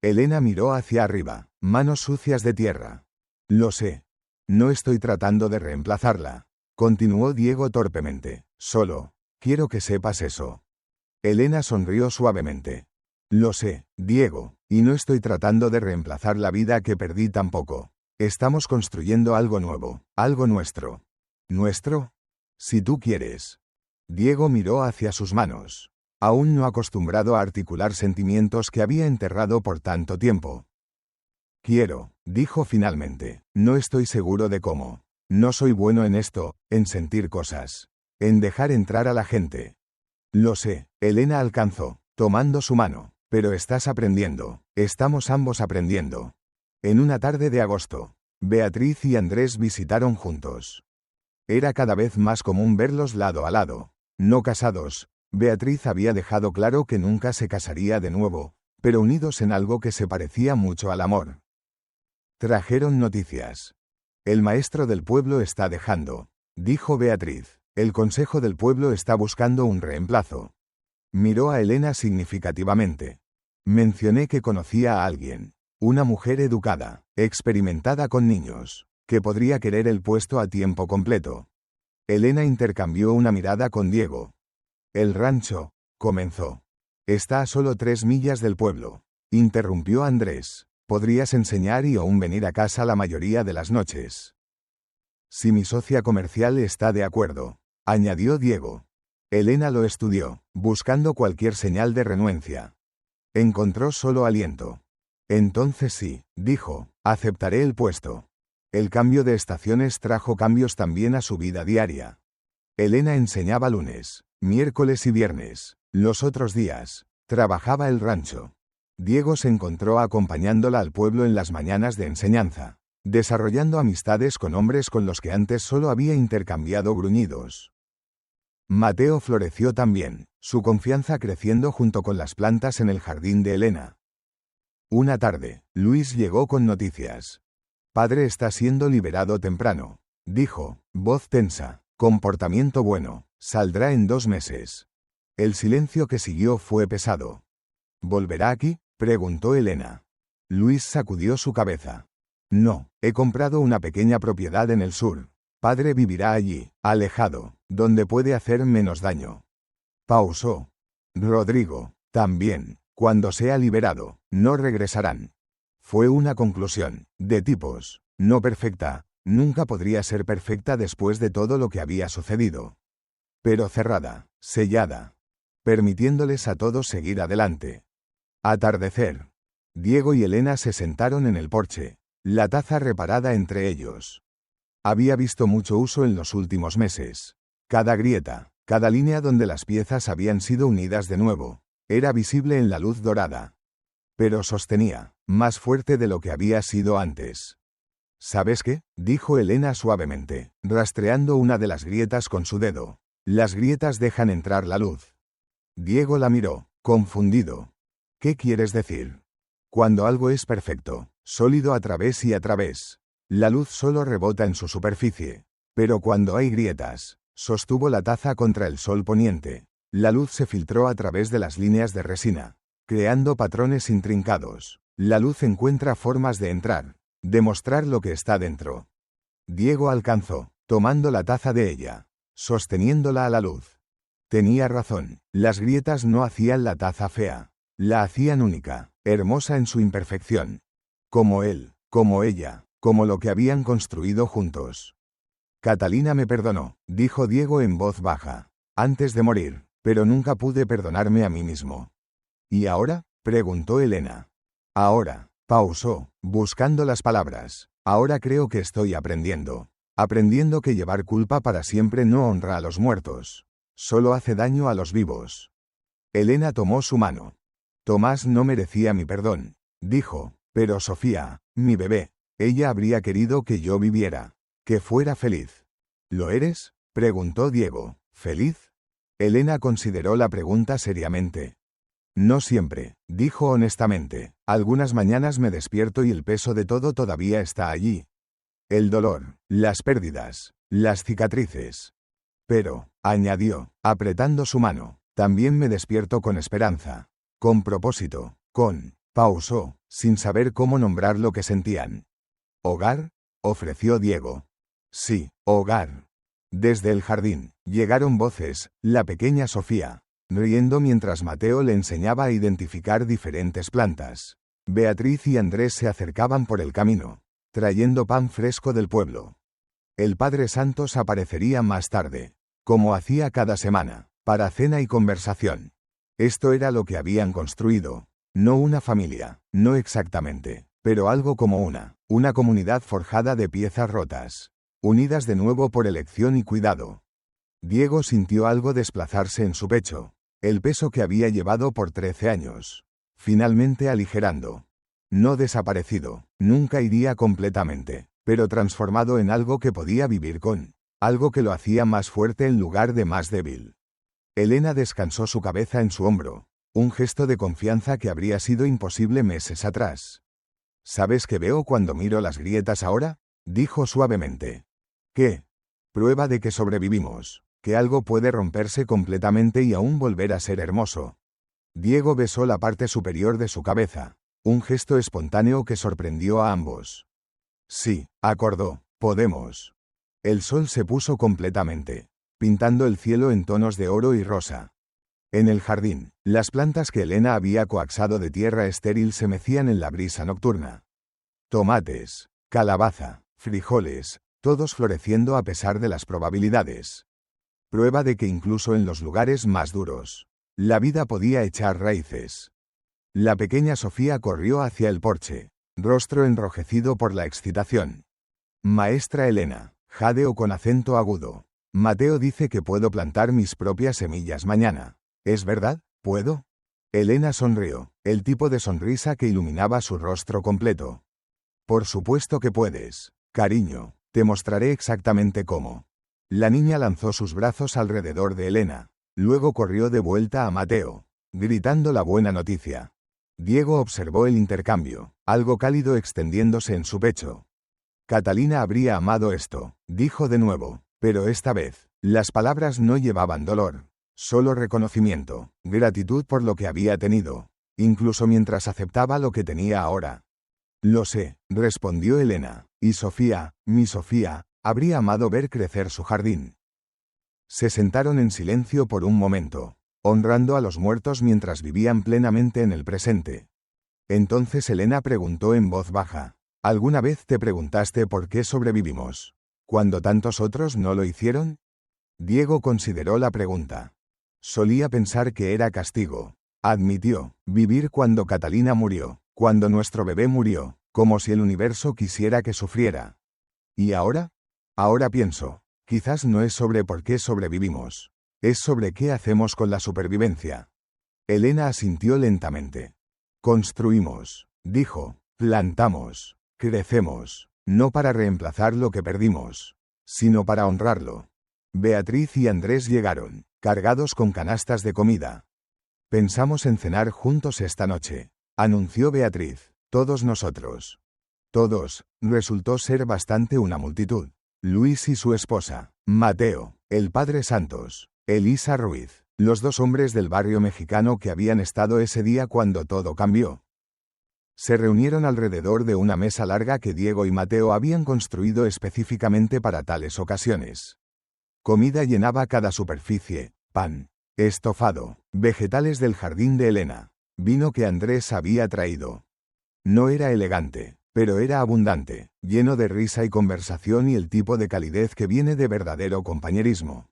Speaker 1: Elena miró hacia arriba, manos sucias de tierra. Lo sé. No estoy tratando de reemplazarla. Continuó Diego torpemente. Solo, quiero que sepas eso. Elena sonrió suavemente. Lo sé, Diego, y no estoy tratando de reemplazar la vida que perdí tampoco. Estamos construyendo algo nuevo, algo nuestro. ¿Nuestro? Si tú quieres. Diego miró hacia sus manos. Aún no acostumbrado a articular sentimientos que había enterrado por tanto tiempo. Quiero, dijo finalmente. No estoy seguro de cómo. No soy bueno en esto, en sentir cosas. En dejar entrar a la gente. Lo sé, Elena alcanzó, tomando su mano. Pero estás aprendiendo. Estamos ambos aprendiendo. En una tarde de agosto, Beatriz y Andrés visitaron juntos. Era cada vez más común verlos lado a lado. No casados. Beatriz había dejado claro que nunca se casaría de nuevo, pero unidos en algo que se parecía mucho al amor. Trajeron noticias. El maestro del pueblo está dejando, dijo Beatriz. El consejo del pueblo está buscando un reemplazo. Miró a Elena significativamente. Mencioné que conocía a alguien. Una mujer educada, experimentada con niños, que podría querer el puesto a tiempo completo. Elena intercambió una mirada con Diego. El rancho, comenzó. Está a solo 3 millas del pueblo. Interrumpió Andrés. Podrías enseñar y aún venir a casa la mayoría de las noches. Si mi socia comercial está de acuerdo, añadió Diego. Elena lo estudió, buscando cualquier señal de renuencia. Encontró solo aliento. Entonces sí, dijo, aceptaré el puesto. El cambio de estaciones trajo cambios también a su vida diaria. Elena enseñaba lunes, miércoles y viernes. Los otros días, trabajaba el rancho. Diego se encontró acompañándola al pueblo en las mañanas de enseñanza, desarrollando amistades con hombres con los que antes solo había intercambiado gruñidos. Mateo floreció también, su confianza creciendo junto con las plantas en el jardín de Elena. Una tarde, Luis llegó con noticias. Padre está siendo liberado temprano, dijo, voz tensa, comportamiento bueno, saldrá en 2 meses. El silencio que siguió fue pesado. ¿Volverá aquí?, preguntó Elena. Luis sacudió su cabeza. No, he comprado una pequeña propiedad en el sur. Padre vivirá allí, alejado, donde puede hacer menos daño. Pausó. Rodrigo, también, cuando sea liberado, no regresarán. Fue una conclusión, de tipos, no perfecta, nunca podría ser perfecta después de todo lo que había sucedido. Pero cerrada, sellada, permitiéndoles a todos seguir adelante. Atardecer. Diego y Elena se sentaron en el porche, la taza reparada entre ellos. Había visto mucho uso en los últimos meses. Cada grieta, cada línea donde las piezas habían sido unidas de nuevo, era visible en la luz dorada. Pero sostenía, más fuerte de lo que había sido antes. ¿Sabes qué?, dijo Elena suavemente, rastreando una de las grietas con su dedo. Las grietas dejan entrar la luz. Diego la miró, confundido. ¿Qué quieres decir? Cuando algo es perfecto, sólido a través y a través, la luz solo rebota en su superficie. Pero cuando hay grietas, sostuvo la taza contra el sol poniente. La luz se filtró a través de las líneas de resina, creando patrones intrincados. La luz encuentra formas de entrar, de mostrar lo que está dentro. Diego alcanzó, tomando la taza de ella, sosteniéndola a la luz. Tenía razón, las grietas no hacían la taza fea. La hacían única, hermosa en su imperfección. Como él. como ella, como lo que habían construido juntos. Catalina me perdonó, dijo Diego en voz baja, antes de morir, pero nunca pude perdonarme a mí mismo. ¿Y ahora?, preguntó Elena. Ahora, pausó, buscando las palabras. Ahora creo que estoy aprendiendo. Aprendiendo que llevar culpa para siempre no honra a los muertos. Solo hace daño a los vivos. Elena tomó su mano. Tomás no merecía mi perdón, dijo, pero Sofía, mi bebé, ella habría querido que yo viviera, que fuera feliz. ¿Lo eres?, preguntó Diego. ¿Feliz? Elena consideró la pregunta seriamente. No siempre, dijo honestamente. Algunas mañanas me despierto y el peso de todo todavía está allí. El dolor, las pérdidas, las cicatrices. Pero, añadió, apretando su mano, también me despierto con esperanza, con propósito, pausó, sin saber cómo nombrar lo que sentían. ¿Hogar?, ofreció Diego. Sí, hogar. Desde el jardín, llegaron voces, la pequeña Sofía, riendo mientras Mateo le enseñaba a identificar diferentes plantas. Beatriz y Andrés se acercaban por el camino, trayendo pan fresco del pueblo. El Padre Santos aparecería más tarde, como hacía cada semana, para cena y conversación. Esto era lo que habían construido. No una familia, no exactamente, pero algo como una comunidad forjada de piezas rotas, unidas de nuevo por elección y cuidado. Diego sintió algo desplazarse en su pecho, el peso que había llevado por 13 años, finalmente aligerando. No desaparecido, nunca iría completamente, pero transformado en algo que podía vivir con, algo que lo hacía más fuerte en lugar de más débil. Elena descansó su cabeza en su hombro, un gesto de confianza que habría sido imposible meses atrás. ¿Sabes qué veo cuando miro las grietas ahora?, dijo suavemente. ¿Qué? Prueba de que sobrevivimos, que algo puede romperse completamente y aún volver a ser hermoso. Diego besó la parte superior de su cabeza, un gesto espontáneo que sorprendió a ambos. Sí, acordó, podemos. El sol se puso completamente, pintando el cielo en tonos de oro y rosa. En el jardín, las plantas que Elena había coaxado de tierra estéril se mecían en la brisa nocturna. Tomates, calabaza, frijoles, todos floreciendo a pesar de las probabilidades. Prueba de que incluso en los lugares más duros, la vida podía echar raíces. La pequeña Sofía corrió hacia el porche, rostro enrojecido por la excitación. Maestra Elena, jadeo con acento agudo. Mateo dice que puedo plantar mis propias semillas mañana. ¿Es verdad? ¿Puedo? Elena sonrió, el tipo de sonrisa que iluminaba su rostro completo. Por supuesto que puedes, cariño, te mostraré exactamente cómo. La niña lanzó sus brazos alrededor de Elena, luego corrió de vuelta a Mateo, gritando la buena noticia. Diego observó el intercambio, algo cálido extendiéndose en su pecho. Catalina habría amado esto, dijo de nuevo, pero esta vez, las palabras no llevaban dolor, solo reconocimiento, gratitud por lo que había tenido, incluso mientras aceptaba lo que tenía ahora. Lo sé, respondió Elena, y Sofía, mi Sofía, habría amado ver crecer su jardín. Se sentaron en silencio por un momento, honrando a los muertos mientras vivían plenamente en el presente. Entonces Elena preguntó en voz baja, ¿alguna vez te preguntaste por qué sobrevivimos, cuando tantos otros no lo hicieron? Diego consideró la pregunta. Solía pensar que era castigo, admitió, vivir cuando Catalina murió, cuando nuestro bebé murió, como si el universo quisiera que sufriera. ¿Y ahora? Ahora pienso, quizás no es sobre por qué sobrevivimos, es sobre qué hacemos con la supervivencia. Elena asintió lentamente. Construimos, dijo, plantamos, crecemos, no para reemplazar lo que perdimos, sino para honrarlo. Beatriz y Andrés llegaron, cargados con canastas de comida. Pensamos en cenar juntos esta noche, anunció Beatriz, todos nosotros. Todos, resultó ser bastante una multitud. Luis y su esposa, Mateo, el Padre Santos, Elisa Ruiz, los dos hombres del barrio mexicano que habían estado ese día cuando todo cambió. Se reunieron alrededor de una mesa larga que Diego y Mateo habían construido específicamente para tales ocasiones. Comida llenaba cada superficie, pan, estofado, vegetales del jardín de Elena, vino que Andrés había traído. No era elegante, Pero era abundante, lleno de risa y conversación y el tipo de calidez que viene de verdadero compañerismo.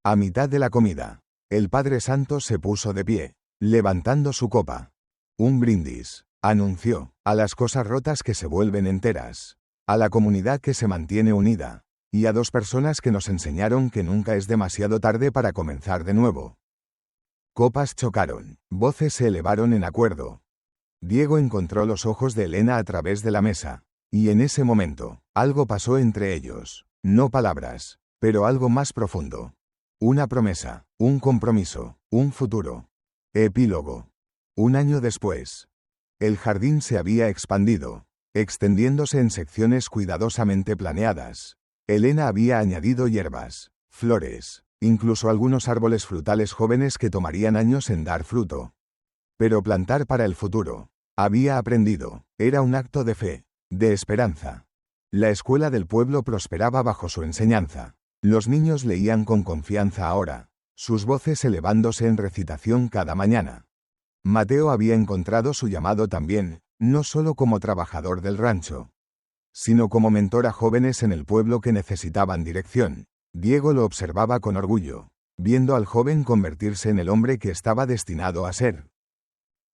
Speaker 1: A mitad de la comida, el Padre Santo se puso de pie, levantando su copa. Un brindis, anunció, a las cosas rotas que se vuelven enteras, a la comunidad que se mantiene unida, y a dos personas que nos enseñaron que nunca es demasiado tarde para comenzar de nuevo. Copas chocaron, voces se elevaron en acuerdo. Diego encontró los ojos de Elena a través de la mesa, y en ese momento, algo pasó entre ellos, no palabras, pero algo más profundo. Una promesa, un compromiso, un futuro. Epílogo. Un año después. El jardín se había expandido, extendiéndose en secciones cuidadosamente planeadas. Elena había añadido hierbas, flores, incluso algunos árboles frutales jóvenes que tomarían años en dar fruto. Pero plantar para el futuro. Había aprendido, era un acto de fe, de esperanza. La escuela del pueblo prosperaba bajo su enseñanza. Los niños leían con confianza ahora, sus voces elevándose en recitación cada mañana. Mateo había encontrado su llamado también, no solo como trabajador del rancho, sino como mentor a jóvenes en el pueblo que necesitaban dirección. Diego lo observaba con orgullo, viendo al joven convertirse en el hombre que estaba destinado a ser.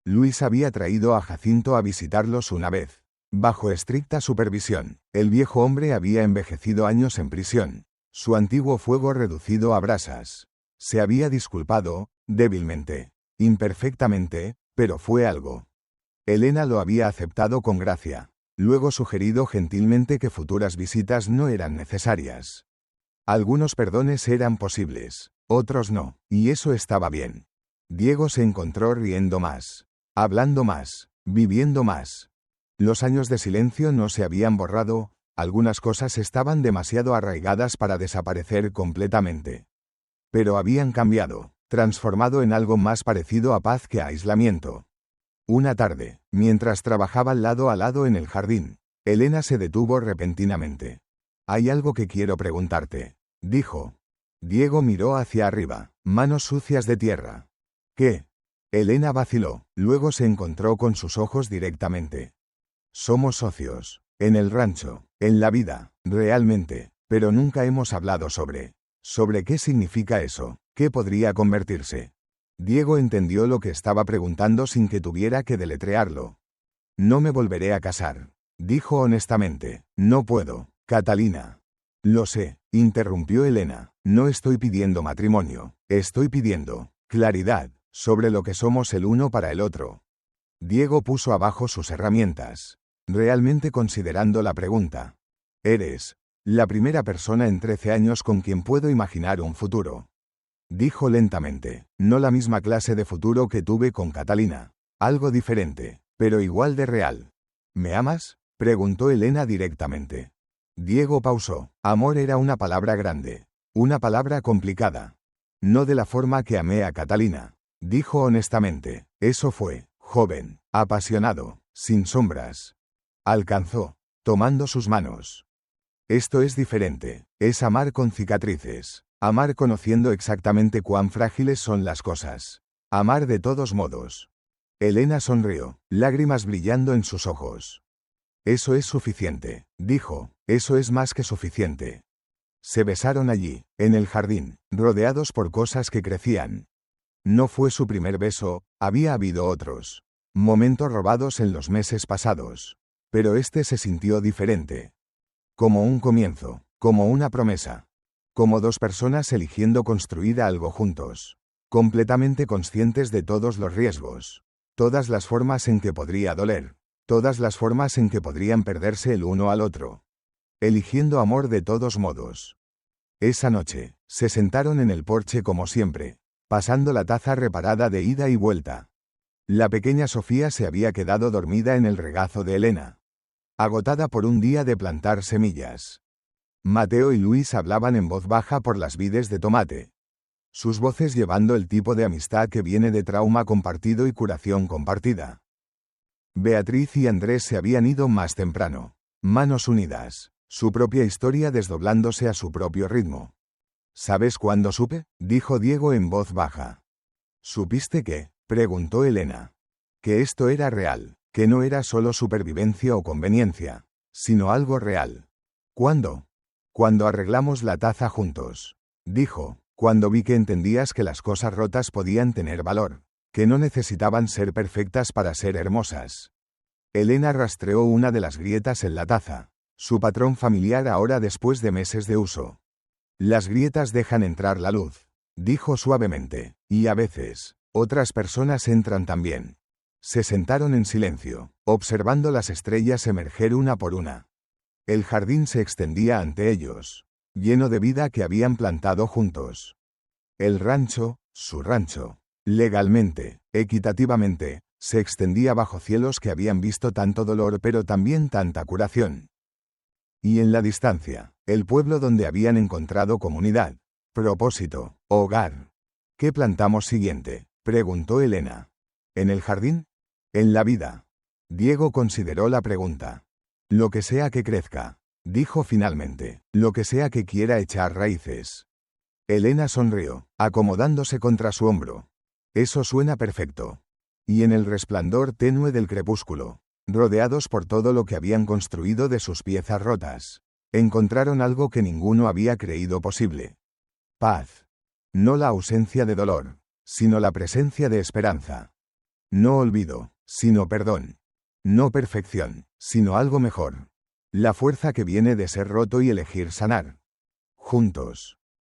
Speaker 1: Luis había traído a Jacinto a visitarlos una vez. Bajo estricta supervisión, el viejo hombre había envejecido años en prisión, su antiguo fuego reducido a brasas. Se había disculpado, débilmente, imperfectamente, pero fue algo. Elena lo había aceptado con gracia, luego sugerido gentilmente que futuras visitas no eran necesarias. Algunos perdones eran posibles, otros no, y eso estaba bien. Diego se encontró riendo más, hablando más, viviendo más. Los años de silencio no se habían borrado, algunas cosas estaban demasiado arraigadas para desaparecer completamente. Pero habían cambiado, transformado en algo más parecido a paz que a aislamiento. Una tarde, mientras trabajaban lado a lado en el jardín, Elena se detuvo repentinamente. «Hay algo que quiero preguntarte», dijo. Diego miró hacia arriba, manos sucias de tierra. «¿Qué?» Elena vaciló, luego se encontró con sus ojos directamente. «Somos socios, en el rancho, en la vida, realmente, pero nunca hemos hablado sobre qué significa eso, qué podría convertirse». Diego entendió lo que estaba preguntando sin que tuviera que deletrearlo. «No me volveré a casar», dijo honestamente. «No puedo, Catalina». «Lo sé», interrumpió Elena, «no estoy pidiendo matrimonio, estoy pidiendo claridad sobre lo que somos el uno para el otro». Diego puso abajo sus herramientas, realmente considerando la pregunta. «Eres la primera persona en 13 años con quien puedo imaginar un futuro», dijo lentamente. «No la misma clase de futuro que tuve con Catalina. Algo diferente, pero igual de real». «¿Me amas?», preguntó Elena directamente. Diego pausó. Amor era una palabra grande, una palabra complicada. «No de la forma que amé a Catalina», dijo honestamente. «Eso fue, joven, apasionado, sin sombras». Alcanzó, tomando sus manos. «Esto es diferente, es amar con cicatrices, amar conociendo exactamente cuán frágiles son las cosas, amar de todos modos». Elena sonrió, lágrimas brillando en sus ojos. «Eso es suficiente», dijo, «eso es más que suficiente». Se besaron allí, en el jardín, rodeados por cosas que crecían. No fue su primer beso, había habido otros. Momentos robados en los meses pasados. Pero este se sintió diferente. Como un comienzo, como una promesa. Como dos personas eligiendo construir algo juntos. Completamente conscientes de todos los riesgos. Todas las formas en que podría doler. Todas las formas en que podrían perderse el uno al otro. Eligiendo amor de todos modos. Esa noche, se sentaron en el porche como siempre, pasando la taza reparada de ida y vuelta. La pequeña Sofía se había quedado dormida en el regazo de Elena, agotada por un día de plantar semillas. Mateo y Luis hablaban en voz baja por las vides de tomate, sus voces llevando el tipo de amistad que viene de trauma compartido y curación compartida. Beatriz y Andrés se habían ido más temprano, manos unidas, su propia historia desdoblándose a su propio ritmo. «¿Sabes cuándo supe?», dijo Diego en voz baja. «¿Supiste qué?», preguntó Elena. «Que esto era real». Que no era solo supervivencia o conveniencia, sino algo real. ¿Cuándo? Cuando arreglamos la taza juntos. Dijo, cuando vi que entendías que las cosas rotas podían tener valor, que no necesitaban ser perfectas para ser hermosas. Elena rastreó una de las grietas en la taza, su patrón familiar ahora después de meses de uso. Las grietas dejan entrar la luz, dijo suavemente, y a veces, otras personas entran también. Se sentaron en silencio, observando las estrellas emerger una por una. El jardín se extendía ante ellos, lleno de vida que habían plantado juntos. El rancho, su rancho, legalmente, equitativamente, se extendía bajo cielos que habían visto tanto dolor pero también tanta curación. Y en la distancia, el pueblo donde habían encontrado comunidad, propósito, hogar. ¿Qué plantamos siguiente?, preguntó Elena. ¿En el jardín? En la vida. Diego consideró la pregunta. Lo que sea que crezca, dijo finalmente, lo que sea que quiera echar raíces. Elena sonrió, acomodándose contra su hombro. Eso suena perfecto. Y en el resplandor tenue del crepúsculo, rodeados por todo lo que habían construido de sus piezas rotas, encontraron algo que ninguno había creído posible. Paz. No la ausencia de dolor, sino la presencia de esperanza. No olvido, sino perdón. No perfección, sino algo mejor. La fuerza que viene de ser roto y elegir sanar. Juntos.